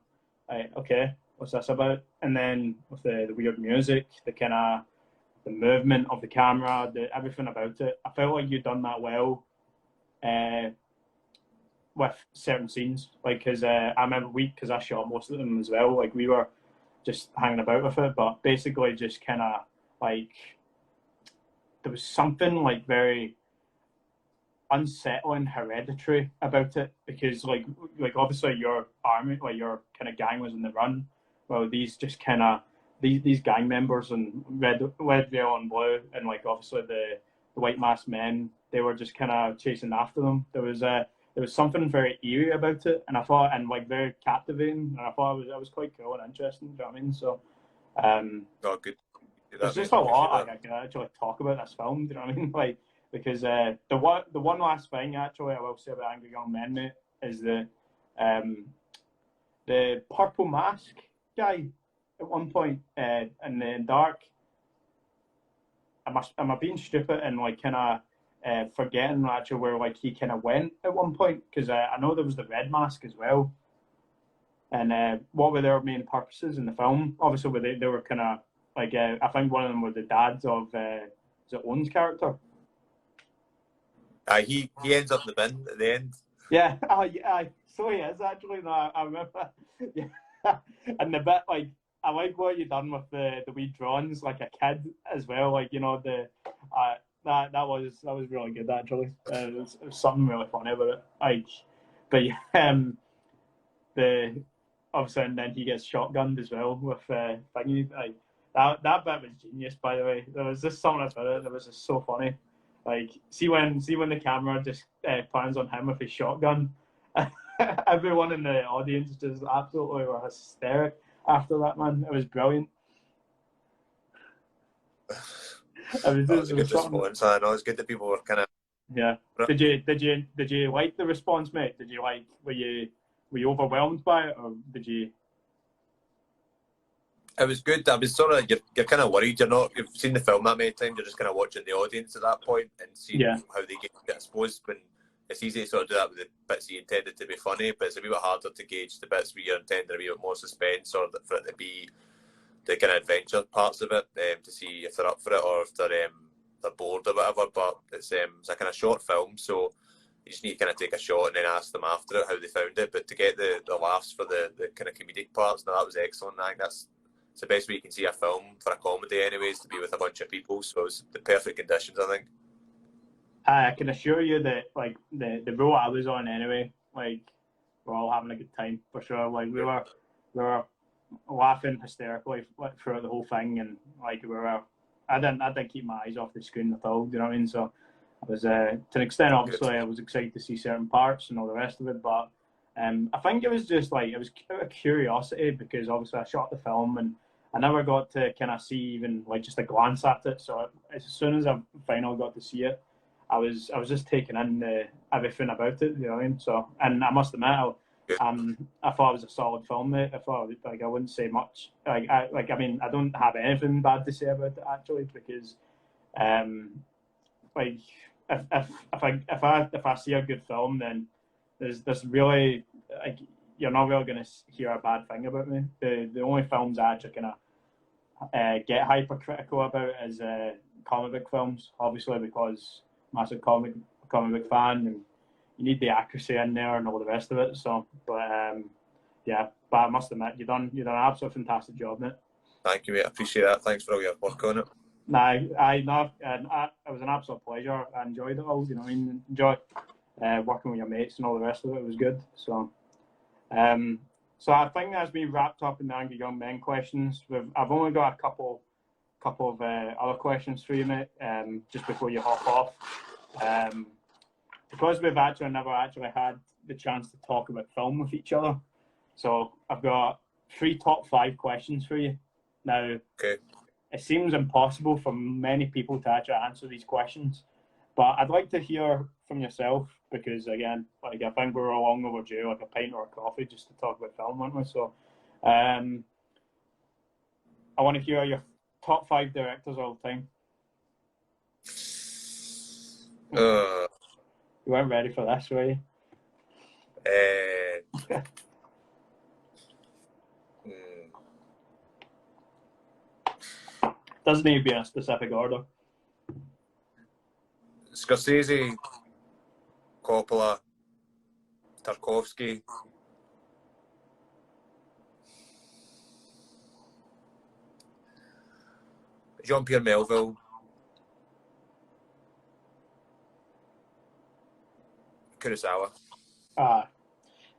okay, what's this about? And then with the weird music, the movement of the camera, everything about it, I felt like you'd done that well with certain scenes. Like, because I remember because I shot most of them as well. Like, we were just hanging about with it, but basically just kind of like, there was something like very unsettling, hereditary about it, because like obviously your army, like your kind of gang was in the run. Well, these just kind of these gang members in red, yellow, and blue, and like obviously the white masked men, they were just kind of chasing after them. There was something very eerie about it, and I thought, and like very captivating, and I thought it was quite cool and interesting. Do you know what I mean? So, good. There's just a lot I can actually talk about this film. Do you know what I mean? Like, because the one last thing actually I will say about Angry Young Men, mate, is the purple mask guy at one point in the dark. Am I being stupid and like kind of forgetting actually where like he kind of went at one point? Because I know there was the red mask as well. And what were their main purposes in the film? Obviously, they were kind of like, I think one of them were the dads of is it Owen's character? He ends up in the bin at the end. Yeah, so he is actually. No, I remember. Yeah. And the bit, like, I like what you done with the wee drawings, like a kid as well. Like, you know, that was really good actually. It was something really funny about it. Like, but yeah, obviously, and then he gets shotgunned as well with thingy. Like, that bit was genius, by the way. There was just something about it that was just so funny. Like, see when the camera just plans on him with his shotgun. Everyone in the audience just absolutely were hysteric after that, man. It was brilliant. It was a good response. I know it's good that people were kind of. Yeah. Did you like the response, mate? Did you like? Were you overwhelmed by it, or did you? It was good. I was sort of you're kind of worried. You've seen the film that many times. You're just kind of watching the audience at that point and seeing how they get. I suppose when it's easy to sort of do that with the bits you intended to be funny, but it's a wee bit harder to gauge the bits where you're intending a wee bit more suspense, or for it to be the kind of adventure parts of it, to see if they're up for it or if they're bored or whatever. But it's a kind of short film, so you just need to kind of take a shot and then ask them after it how they found it. But to get the laughs for the kind of comedic parts, now that was excellent. I think that's the best way you can see a film for a comedy, anyways, to be with a bunch of people. So it was the perfect conditions, I think. I can assure you that, like, the role I was on anyway, like, we're all having a good time for sure. Like, we were laughing hysterically throughout the whole thing, and like I didn't keep my eyes off the screen at all. Do you know what I mean? So I was to an extent, obviously, I was excited to see certain parts and all the rest of it, but I think it was just like, it was out of curiosity, because obviously I shot the film and I never got to kind of see even like just a glance at it. So as soon as I finally got to see it, I was just taking in everything about it. You know what I mean? So, and I must admit, I thought it was a solid film, mate. I thought, like, I wouldn't say much. I mean, I don't have anything bad to say about it actually, because like, if I see a good film, then there's really, like, you're not really going to hear a bad thing about me. The only films I actually kind of get hypercritical about is comic book films, obviously, because I'm a massive comic book fan, and you need the accuracy in there and all the rest of it. So, but yeah, but I must admit, you've done an absolutely fantastic job, mate. Thank you, mate. I appreciate that. Thanks for all your work on it. It was an absolute pleasure. I enjoyed it all. You know what I mean? Enjoy working with your mates and all the rest of it. It was good. So, so I think that's me wrapped up in the Angry Young Men questions. I've only got a couple of other questions for you, mate. Just before you hop off. Because we've never actually had the chance to talk about film with each other, so I've got 3 top 5 questions for you. Now, okay. It seems impossible for many people to actually answer these questions, but I'd like to hear from yourself, because again, like, I think we're long overdue, like a pint or a coffee, just to talk about film, aren't we? So, I want to hear your top 5 directors all the time. You weren't ready for this, were you? Doesn't need to be in a specific order. Scorsese, Coppola, Tarkovsky, Jean-Pierre Melville, Kurosawa.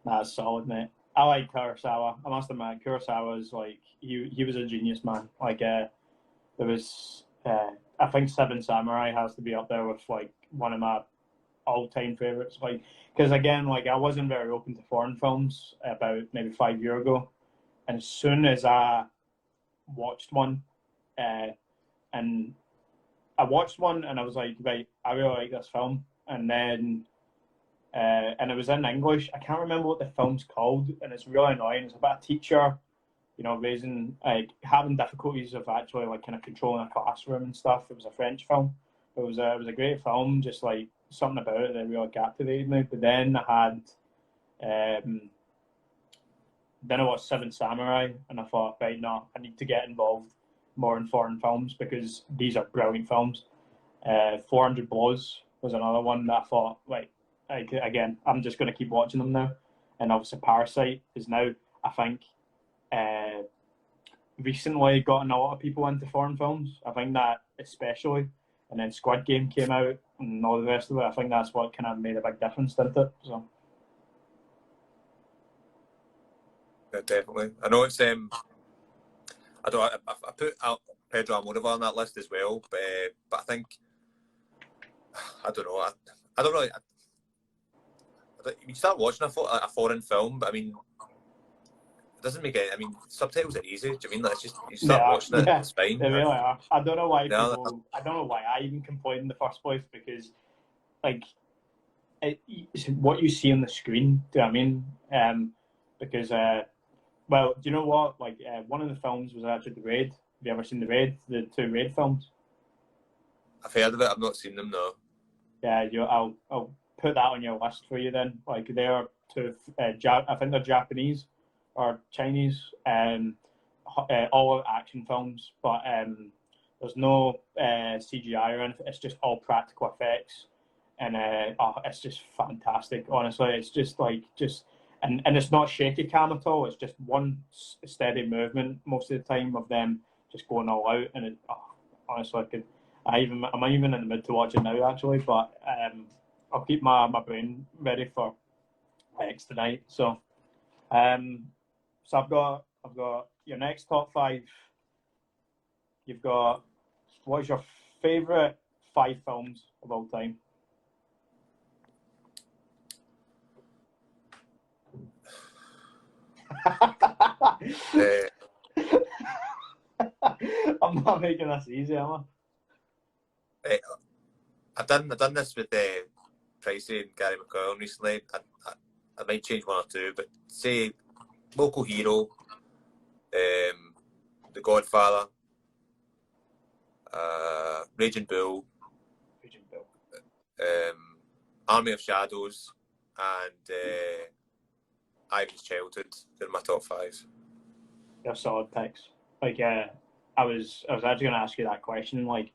That's solid, mate. I like Kurosawa. I must admit, Kurosawa is like, he was a genius, man. Like, there was, I think Seven Samurai has to be up there with like one of my all-time favorites. Like, because again, like, I wasn't very open to foreign films about maybe 5 years ago, and as soon as I watched one, and I was like, right, I really like this film, and then. And it was in English. I can't remember what the film's called, and it's really annoying. It's about a teacher, you know, having difficulties of actually like kind of controlling a classroom and stuff. It was a French film. It was a great film. Just like something about it that really captivated me. But then I watched Seven Samurai, and I thought, right, no, I need to get involved more in foreign films, because these are brilliant films. 400 Blows was another one that I thought, like. Again, I'm just going to keep watching them now. And obviously Parasite is now, I think, recently gotten a lot of people into foreign films. I think that especially. And then Squid Game came out and all the rest of it. I think that's what kind of made a big difference, didn't it? So. Yeah, definitely. I know it's I put Pedro Almodovar on that list as well, but I think, I don't know. I don't really. You start watching a foreign film, but I mean, it doesn't make it. I mean, subtitles are easy. Do you mean that? It's just, you start watching it, it's fine. They really are. I don't know why I don't know why I even complained in the first place, because, like, what you see on the screen. Do you know what I mean? Because well, do you know what? Like, one of the films was actually The Raid. Have you ever seen The Raid? The 2 Raid films. I've heard of it. I've not seen them, though. Yeah, I'll put that on your list for you then. Like, they're 2, I think they're Japanese or Chinese, all action films, but there's no CGI or anything. It's just all practical effects, and it's just fantastic. Honestly, it's just and it's not shaky cam at all. It's just one steady movement most of the time of them just going all out, and honestly, I'm even in the mood to watch it now actually, but I'll keep my brain ready for X tonight. So, I've got your next top 5. You've got, what is your favourite 5 films of all time? I'm not making this easy, am I? I've done this with Pricey and Gary McCoyle recently. I might change 1 or 2, but say Local Hero, The Godfather, Raging Bull, Army of Shadows, and Ivan's Childhood. They're my top 5. They're solid picks. Like, I was actually going to ask you that question. Like,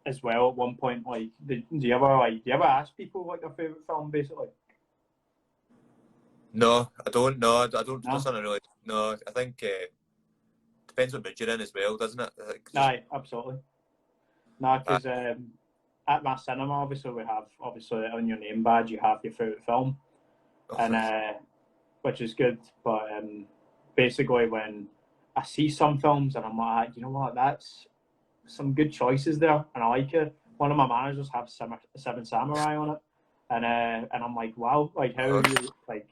as well at one point. Like, do you ever ask people what their favourite film basically? No, I don't. No, I don't. No? Really. No, I think depends what mood you're in as well, doesn't it? Aye, absolutely. No, because at my cinema, obviously we have on your name badge you have your favourite film, and which is good. But basically, when I see some films and I'm like, you know what, that's some good choices there, and I like it. One of my managers have Seven Samurai on it, and I'm like, wow, like how you like.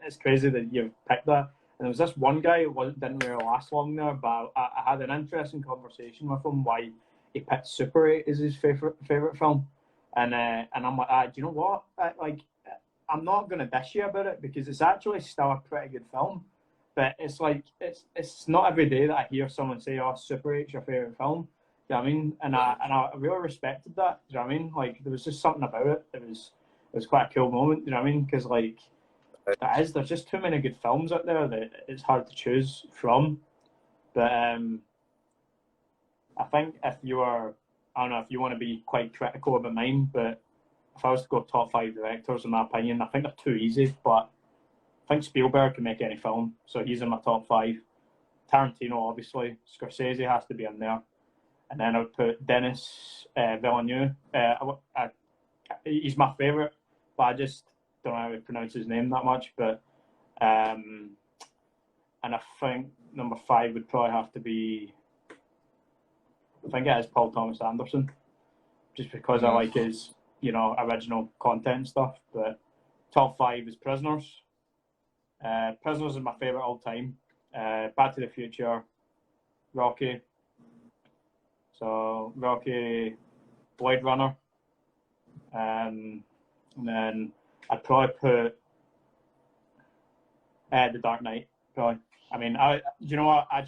It's crazy that you've picked that. And there was this one guy who didn't really last long there, but I had an interesting conversation with him why he picked Super 8 as his favorite film, and I'm like, do you know what? I'm not going to dish you about it because it's actually still a pretty good film, but it's like it's not every day that I hear someone say, "Oh, Super 8's your favorite film." Do you know what I mean? And I really respected that. Do you know what I mean? Like there was just something about it. It was quite a cool moment. Do you know what I mean? Because like. There's just too many good films out there that it's hard to choose from. But I think if you are, I don't know if you want to be quite critical about mine, but if I was to go top 5 directors, in my opinion, I think they're too easy. But I think Spielberg can make any film, so he's in my top 5. Tarantino, obviously. Scorsese has to be in there. And then I would put Denis Villeneuve. He's my favourite, but I just don't know how to pronounce his name that much, but and I think number 5 would probably have to be, I think it is Paul Thomas Anderson, just because I like his, original content and stuff. But top 5 is Prisoners. Prisoners is my favourite all time. Back to the Future, Rocky. So Rocky, Blade Runner, and then I'd probably put The Dark Knight. Probably. I mean, you know what? I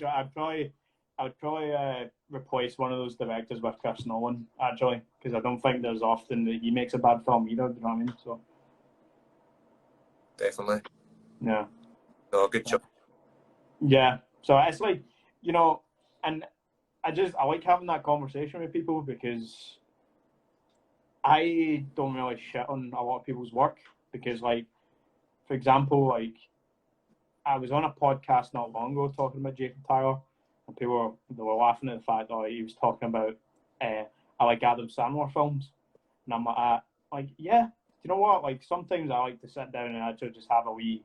would probably replace one of those directors with Chris Nolan, actually, because I don't think there's often that he makes a bad film either. Do you know what I mean? So definitely. Yeah. No, good job. Yeah. So it's like, and I like having that conversation with people because I don't really shit on a lot of people's work because, like, for example, like, I was on a podcast not long ago talking about Jacob Tyler, and people were laughing at the fact that he was talking about I like Adam Sandler films, and I'm like, yeah, do you know what? Like, sometimes I like to sit down and actually just have a wee,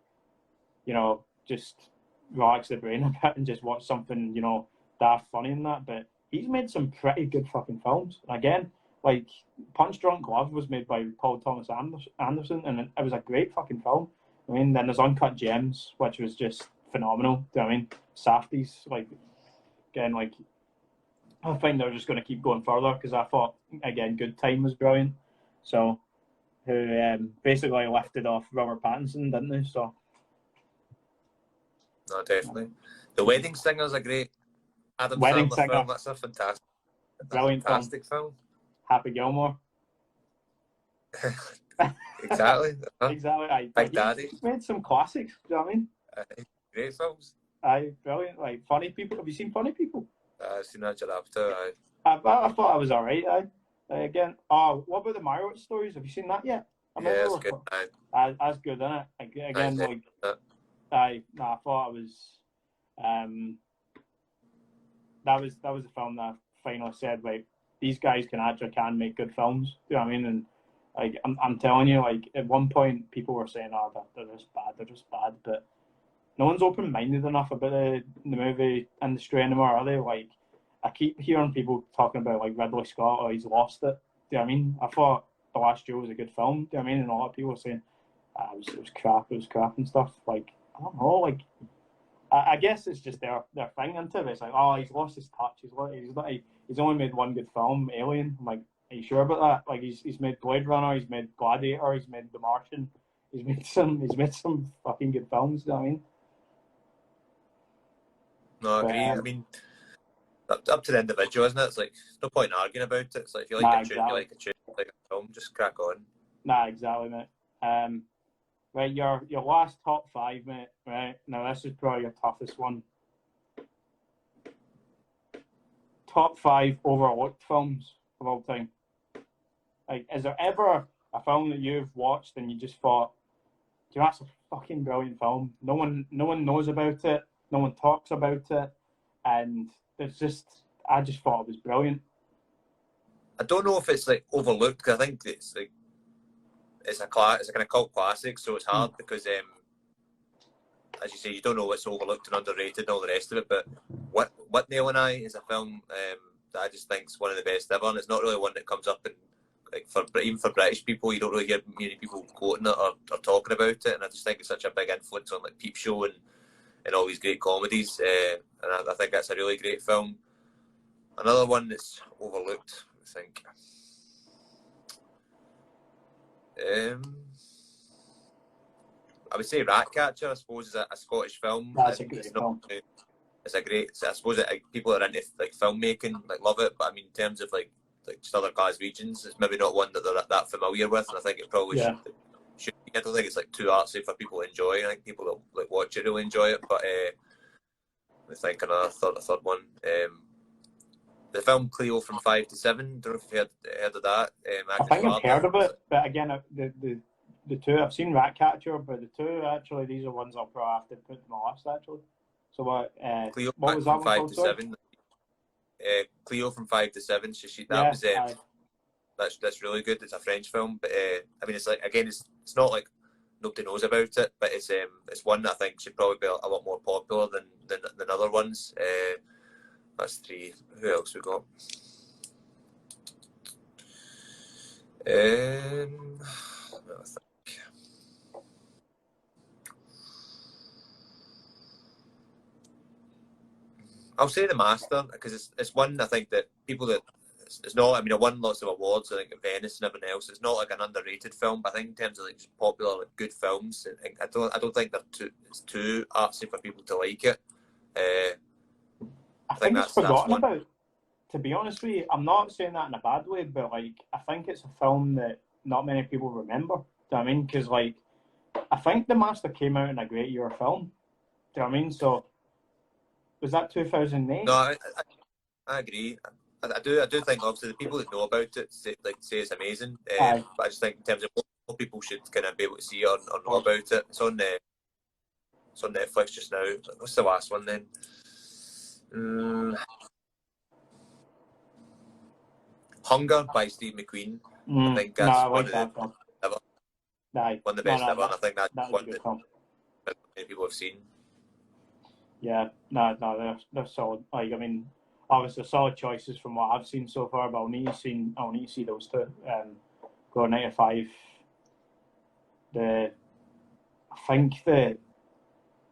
just relax the brain a bit and just watch something, daft funny in that. But he's made some pretty good fucking films. And again, like, Punch Drunk Love was made by Paul Thomas Anderson, and it was a great fucking film. I mean, then there's Uncut Gems, which was just phenomenal. Do you know what I mean? Safdies, like, again, like, I think they're just going to keep going further because I thought, again, Good Time was brilliant. So, who basically lifted off Robert Pattinson, didn't they? So, no, definitely. The Wedding Singer's a great Adam Wedding Sandler Singer. film. That's a fantastic film. Happy Gilmore. Exactly. Exactly. Big Daddy. He's made some classics. Do you know what I mean? Great films. Aye, brilliant. Like, Funny People. Have you seen Funny People? I've seen that after. I thought I was alright. Again, oh, what about the Marlo stories? Have you seen that yet? Yeah, it's good. That's good, isn't it? Again, like, I thought it was, that was the film that I finally said, like, these guys can make good films. Do you know what I mean? And like, I'm telling you, like, at one point people were saying, oh, they're just bad, but no one's open-minded enough about the movie industry anymore, are they? Like, I keep hearing people talking about, like, Ridley Scott, oh, he's lost it. Do you know what I mean? I thought The Last Duel was a good film. Do you know what I mean? And a lot of people were saying, it was crap and stuff. Like, I don't know, like, I guess it's just their thing into it. It's like, oh, he's lost his touch. He's only made one good film, Alien. I'm like, are you sure about that? Like, he's made Blade Runner, he's made Gladiator, he's made The Martian, he's made some fucking good films. You know what I mean? No, I agree. I mean, up to the individual, isn't it? It's like, no point in arguing about it. It's like, if you like a tune, you like a tune. Like a film, just crack on. Nah, exactly, mate. Right, your last top 5, mate. Right, now this is probably your toughest one. Top 5 overlooked films of all time. Like, is there ever a film that you've watched and you just thought, dude, that's a fucking brilliant film. No one knows about it. No one talks about it, and I just thought it was brilliant. I don't know if it's like overlooked, because I think it's like it's a kind of cult classic, so it's hard because as you say, you don't know what's overlooked and underrated and all the rest of it. But what Neil and I is a film that I just think is one of the best ever, and it's not really one that comes up in, like, even for British people, you don't really hear many people quoting it or talking about it, and I just think it's such a big influence on, like, Peep Show and all these great comedies, and I think that's a really great film. Another one that's overlooked, I think. I would say Ratcatcher, I suppose, is a Scottish film. That's a great film. It's a great. I suppose people that are into, like, filmmaking, like, love it. But I mean, in terms of like just other Glaswegians, it's maybe not one that they're that familiar with. And I think it probably should be. I don't think it's like too artsy for people to enjoy. I think people that, like, watch it will enjoy it. But I think another third one. The film Cleo from 5 to 7. Don't know if you've heard of that. I think I've heard of it, but again, the two, I've seen Ratcatcher, but the two, actually, these are ones I'll probably have to put in my list, actually. So what was that one called? 5 to 7. Cleo from 5 to 7. That's really good. It's a French film, but I mean, it's like, again, it's not like nobody knows about it, but it's one that I think should probably be a lot more popular than other ones. That's 3. Who else we got? I think. I'll say The Master, because it's one, I think, that people that it's not. I mean, it won lots of awards, I think, at Venice and everything else. It's not like an underrated film, but I think in terms of, like, just popular, like, good films, I don't think it's too artsy for people to like it. I think it's forgotten about. To be honest with you, I'm not saying that in a bad way, but, like, I think it's a film that not many people remember. Do you know what I mean? Because, like, I think The Master came out in a great year of film. Do you know what I mean? So, was that 2008? No, I agree. I do think, obviously, the people that know about it say it's amazing. But I just think in terms of what people should kind of be able to see or know about it. It's on Netflix just now. What's the last one then? Hunger by Steve McQueen. I think that's one of the best ever. And I think that's one that many people have seen. Yeah, they're solid. Like, I mean, obviously solid choices from what I've seen so far, but I'll need to see those two. Go 9 to 5. I think that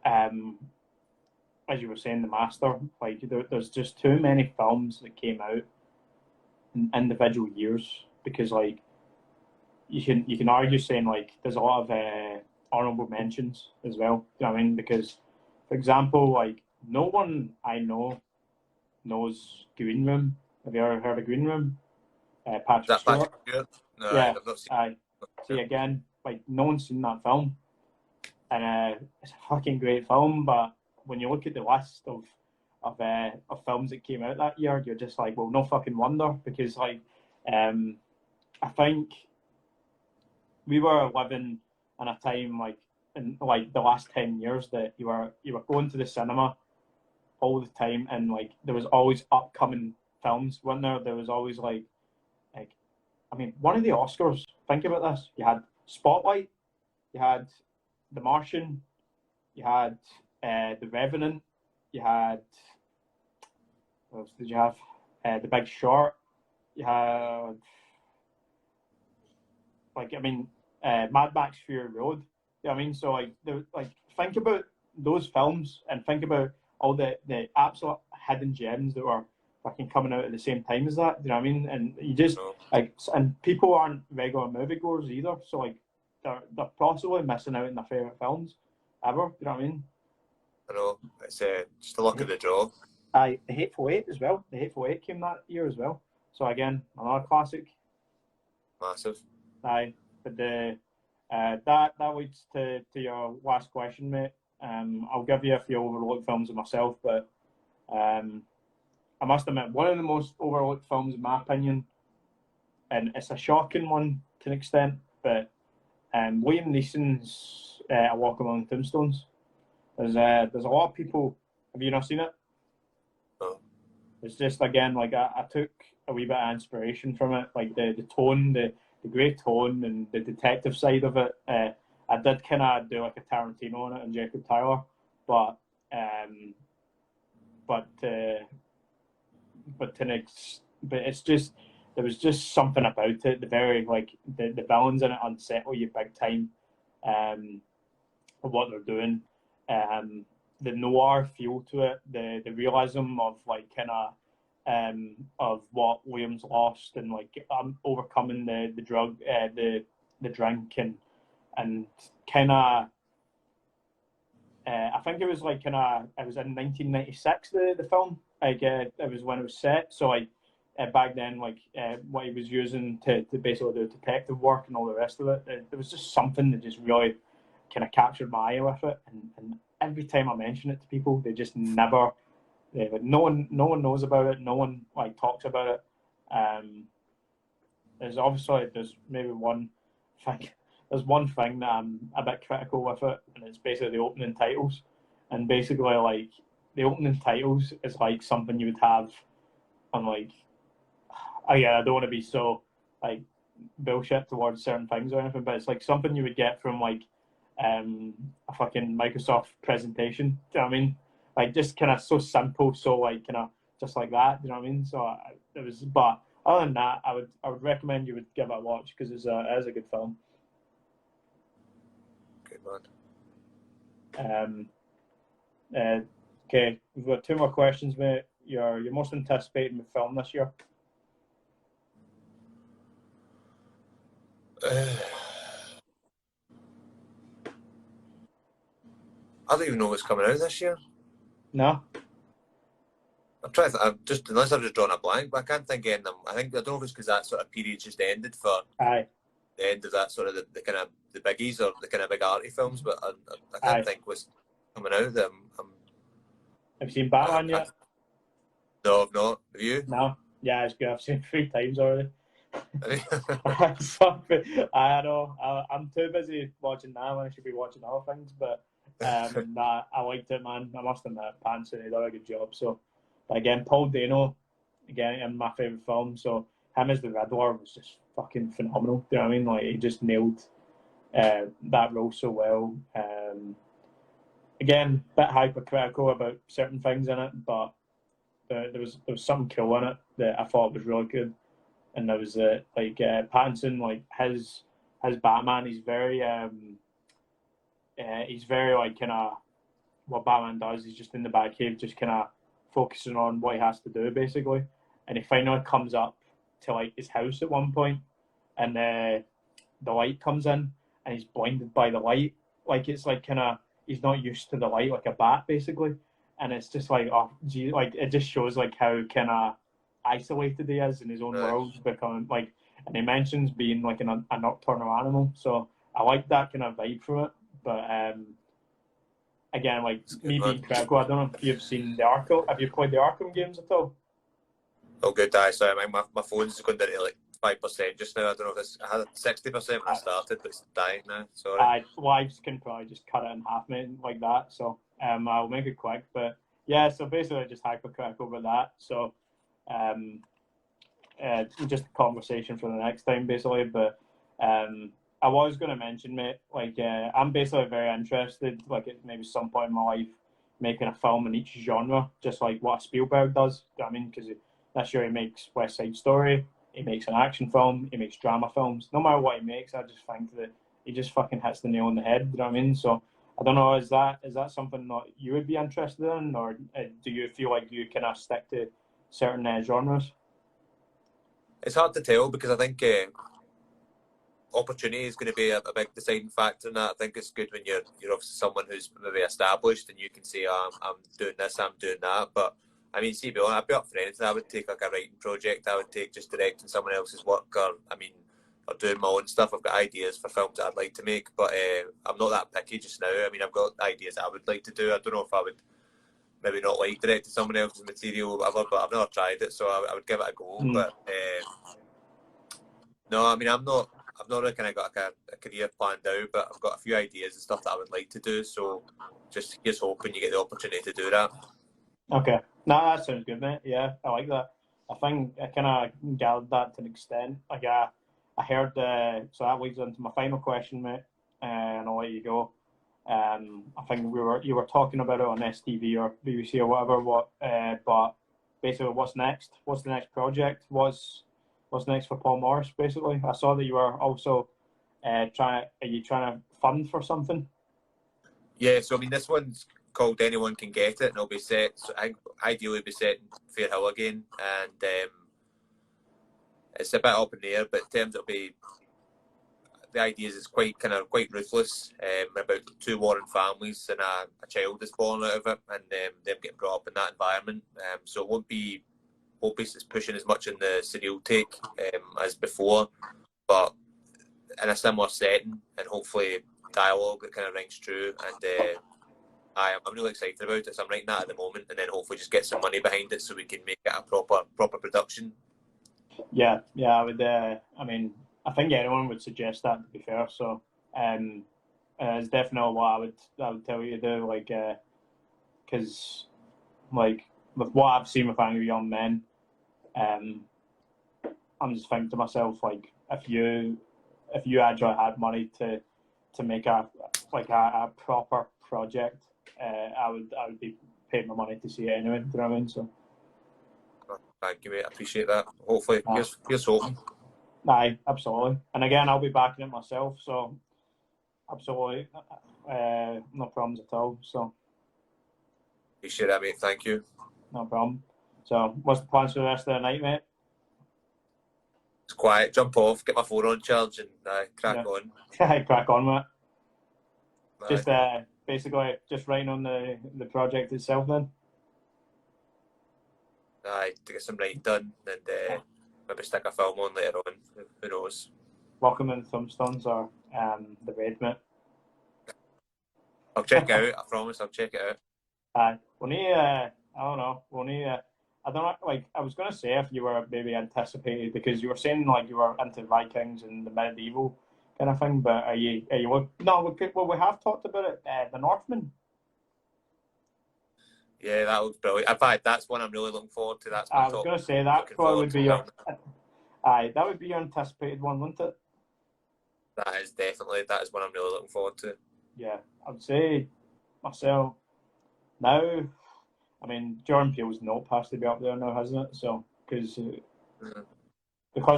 as you were saying, The Master, like, there's just too many films that came out in individual years, because, like, you can argue saying, like, there's a lot of honourable mentions as well. You know what I mean? Because, for example, like, no one I know knows Green Room. Have you ever heard of Green Room? Patrick Stewart. No, yeah, I've not seen it. See, again, like, no one's seen that film, and it's a fucking great film. But when you look at the list of films that came out that year, you're just like, well, no fucking wonder, because, like, I think we were living in a time like in like the last 10 years that you were going to the cinema all the time, and like there was always upcoming films, wasn't there? There was always like I mean, one of the Oscars, think about this, you had Spotlight, you had The Martian, you had The Revenant, you had, what else did you have? The Big Short, you had, like, I mean, Mad Max Fury Road. You know what I mean? So like think about those films and think about all the absolute hidden gems that were fucking coming out at the same time as that. Do you know what I mean? And you just like, and people aren't regular moviegoers either, so like they're possibly missing out on their favourite films ever. Do you know what I mean? I know, it's just the luck of the draw. Aye, The Hateful Eight as well. The Hateful Eight came that year as well. So again, another classic. Massive. Aye, but that leads to your last question, mate. I'll give you a few overlooked films of myself, but I must admit, one of the most overlooked films, in my opinion, and it's a shocking one to an extent, but Liam Neeson's A Walk Among Tombstones. There's a lot of people. Have you not seen it? No. It's just, again, like I took a wee bit of inspiration from it, like the tone, the great tone, and the detective side of it. I did kind of do like a Tarantino on it and Jacob Tyler, but it's just, there was just something about it. The very like the villains in it unsettle you big time. Of what they're doing, the noir feel to it, the realism of like kind of of what Liam's lost, and like overcoming the drug, the drink, and kind of. I think it was like kind of. It was in 1996. The film, like it was when it was set. So like back then, like what he was using to basically do detective work and all the rest of it. There was just something that just really kind of captured my eye with it. And every time I mention it to people, they just never. Like no one knows about it. No one like talks about it. There's maybe one thing. There's one thing that I'm a bit critical with it, and it's basically the opening titles. And basically, like the opening titles is like something you would have on like. Oh yeah, I don't want to be so like bullshit towards certain things or anything, but it's like something you would get from like a fucking Microsoft presentation. Do you know what I mean? Like just kind of so simple, so like kind of just like that. Do you know what I mean? So it was, but other than that, I would recommend you would give it a watch because it is a good film. Good man. Okay, we've got two more questions, mate. Your most anticipated film this year? I don't even know what's coming out this year. No. I'm trying to think, unless I've just drawn a blank, but I can't think of them. I don't know if it's because that sort of period just ended for Aye. The end of that sort of the kind of the biggies or the kind of big arty films, but I can't think what's coming out of them. Have you seen Batman yet? No, I've not. Have you? No. Yeah, it's good. I've seen it 3 times already. I know. I'm too busy watching that when I should be watching other things, but nah, I liked it, man. I must admit, Pattinson did a good job. So, but again, Paul Dano, again, in my favourite film. So him as the Riddler was just fucking phenomenal. Do you know what I mean? Like he just nailed that role so well. Again, a bit hypercritical about certain things in it, but there was something cool in it that I thought was really good. And there was Pattinson, like his Batman. He's very like kind of what Batman does. He's just in the Batcave, just kind of focusing on what he has to do basically. And he finally comes up to like his house at one point, and the light comes in, and he's blinded by the light. Like it's like kind of he's not used to the light, like a bat basically. And it's just like, oh, gee, like it just shows like how kind of isolated he is in his own world, becoming like, and he mentions being like a nocturnal animal. So I like that kind of vibe from it. But again, like me being critical, I don't know if you've seen the Arkham. Have you played the Arkham games at all? Oh, good. Sorry, my phone's going to like 5% just now. I don't know if it's, I had 60% when I started, but it's dying now. Sorry. Wives can probably just cut it in half, mate, like that. So I'll make it quick. But yeah, so basically just hypercritical over that. So just a conversation for the next time, basically. But I was going to mention, mate, like I'm basically very interested, like at maybe some point in my life, making a film in each genre, just like what Spielberg does. You know what I mean? Because this year he makes West Side Story, he makes an action film, he makes drama films. No matter what he makes, I just think that he just fucking hits the nail on the head. You know what I mean? So I don't know, is that something that you would be interested in, or do you feel like you kind of stick to certain genres? It's hard to tell because I think opportunity is going to be a big deciding factor in that. I think it's good when you're obviously someone who's maybe established and you can say, oh, I'm doing this, I'm doing that. But I mean, see, I'd be up for anything. I would take like a writing project. I would take just directing someone else's work, or doing my own stuff. I've got ideas for films that I'd like to make, but I'm not that picky just now. I mean, I've got ideas that I would like to do. I don't know if I would maybe not like directing someone else's material or whatever, but I've never tried it, so I would give it a go. But no, I mean, I've not really kind of got like a career planned out, but I've got a few ideas and stuff that I would like to do. So just hoping you get the opportunity to do that. Okay, no, that sounds good, mate. Yeah, I like that. I think I kind of gathered that to an extent. Like I heard, so that leads into my final question, mate, and I'll let you go. I think you were talking about it on STV or BBC or whatever. But basically, what's next? What's the next project? What's next for Paul Morris? Basically, I saw that you were also trying to fund for something? Yeah, so I mean, this one's called Anyone Can Get It, and it'll be set. So ideally, it'll be set in Fairhill again, and it's a bit up in the air. But in terms, it'll be. The idea is it's quite ruthless, about two warring families and a child is born out of it, and them getting brought up in that environment. So it won't be pushing as much in the surreal take as before, but in a similar setting, and hopefully dialogue that kind of rings true. And I'm really excited about it. So I'm writing that at the moment, and then hopefully just get some money behind it so we can make it a proper production. Yeah, I would. I mean, I think anyone would suggest that, to be fair. So, it's definitely what I would tell you to do. Like, because, like, with what I've seen with Angry Young Men, I'm just thinking to myself, like, if you actually had money to make a proper project, I would be paying my money to see it anyway. Do you know what I mean? So. Thank you, mate. I appreciate that. Hopefully, here's hoping. Aye, absolutely. And again, I'll be backing it myself, so absolutely, no problems at all. So. Appreciate that, mate. Thank you. No problem. So, what's the plans for the rest of the night, mate? It's quiet. Jump off, get my phone on charge, and crack on. Crack on, mate. Aye. Just basically just writing on the project itself, then. Aye, to get some writing done, and maybe stick a film on later on. Who knows? Welcome in Thumbstones or the Red, mate. I'll check it out. I promise. I'll check it out. Aye. I don't know. I don't know. Like, I was gonna say if you were maybe anticipated, because you were saying like you were into Vikings and the medieval kind of thing. But are you? No. We have talked about it. The Northman. Yeah, that looks brilliant. In fact, that's one I'm really looking forward to. That's I was going to say that probably would be your. Aye, that would be your anticipated one, wouldn't it? That is one I'm really looking forward to. Yeah, I would say myself now. I mean, Jordan Peele's note has to be up there now, hasn't it? So because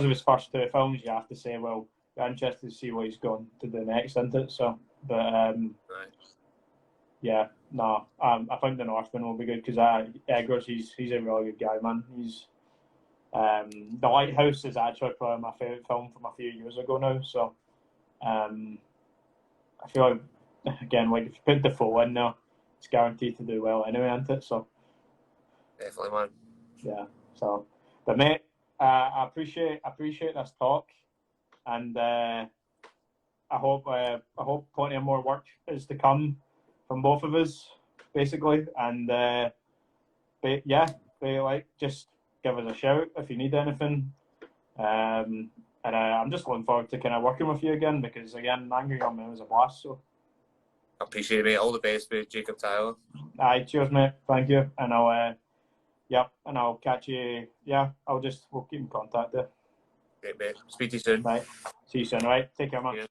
of his first two films, you have to say, well, you're interested to see what he's going to do next, isn't it? So, but right. Yeah, no, I think The Northman will be good because Eggers, he's a really good guy, man. He's The Lighthouse is actually probably my favourite film from a few years ago now. So, I feel like, again, like if you put Defoe in there, it's guaranteed to do well anyway, isn't it? So, definitely, man. Yeah. So, but mate, I appreciate this talk, and I hope plenty of more work is to come from both of us, basically. And just give us a shout if you need anything. And I'm just looking forward to kind of working with you again, because again, Angry Young Men was a blast. So I appreciate it, mate. All the best with Jacob Tyler. Aye, cheers, mate. Thank you. And I'll and I'll catch you. Yeah, we'll keep in contact there. Great, mate. Speak to you soon. Right. See you soon. Right. Take care, man. Yeah.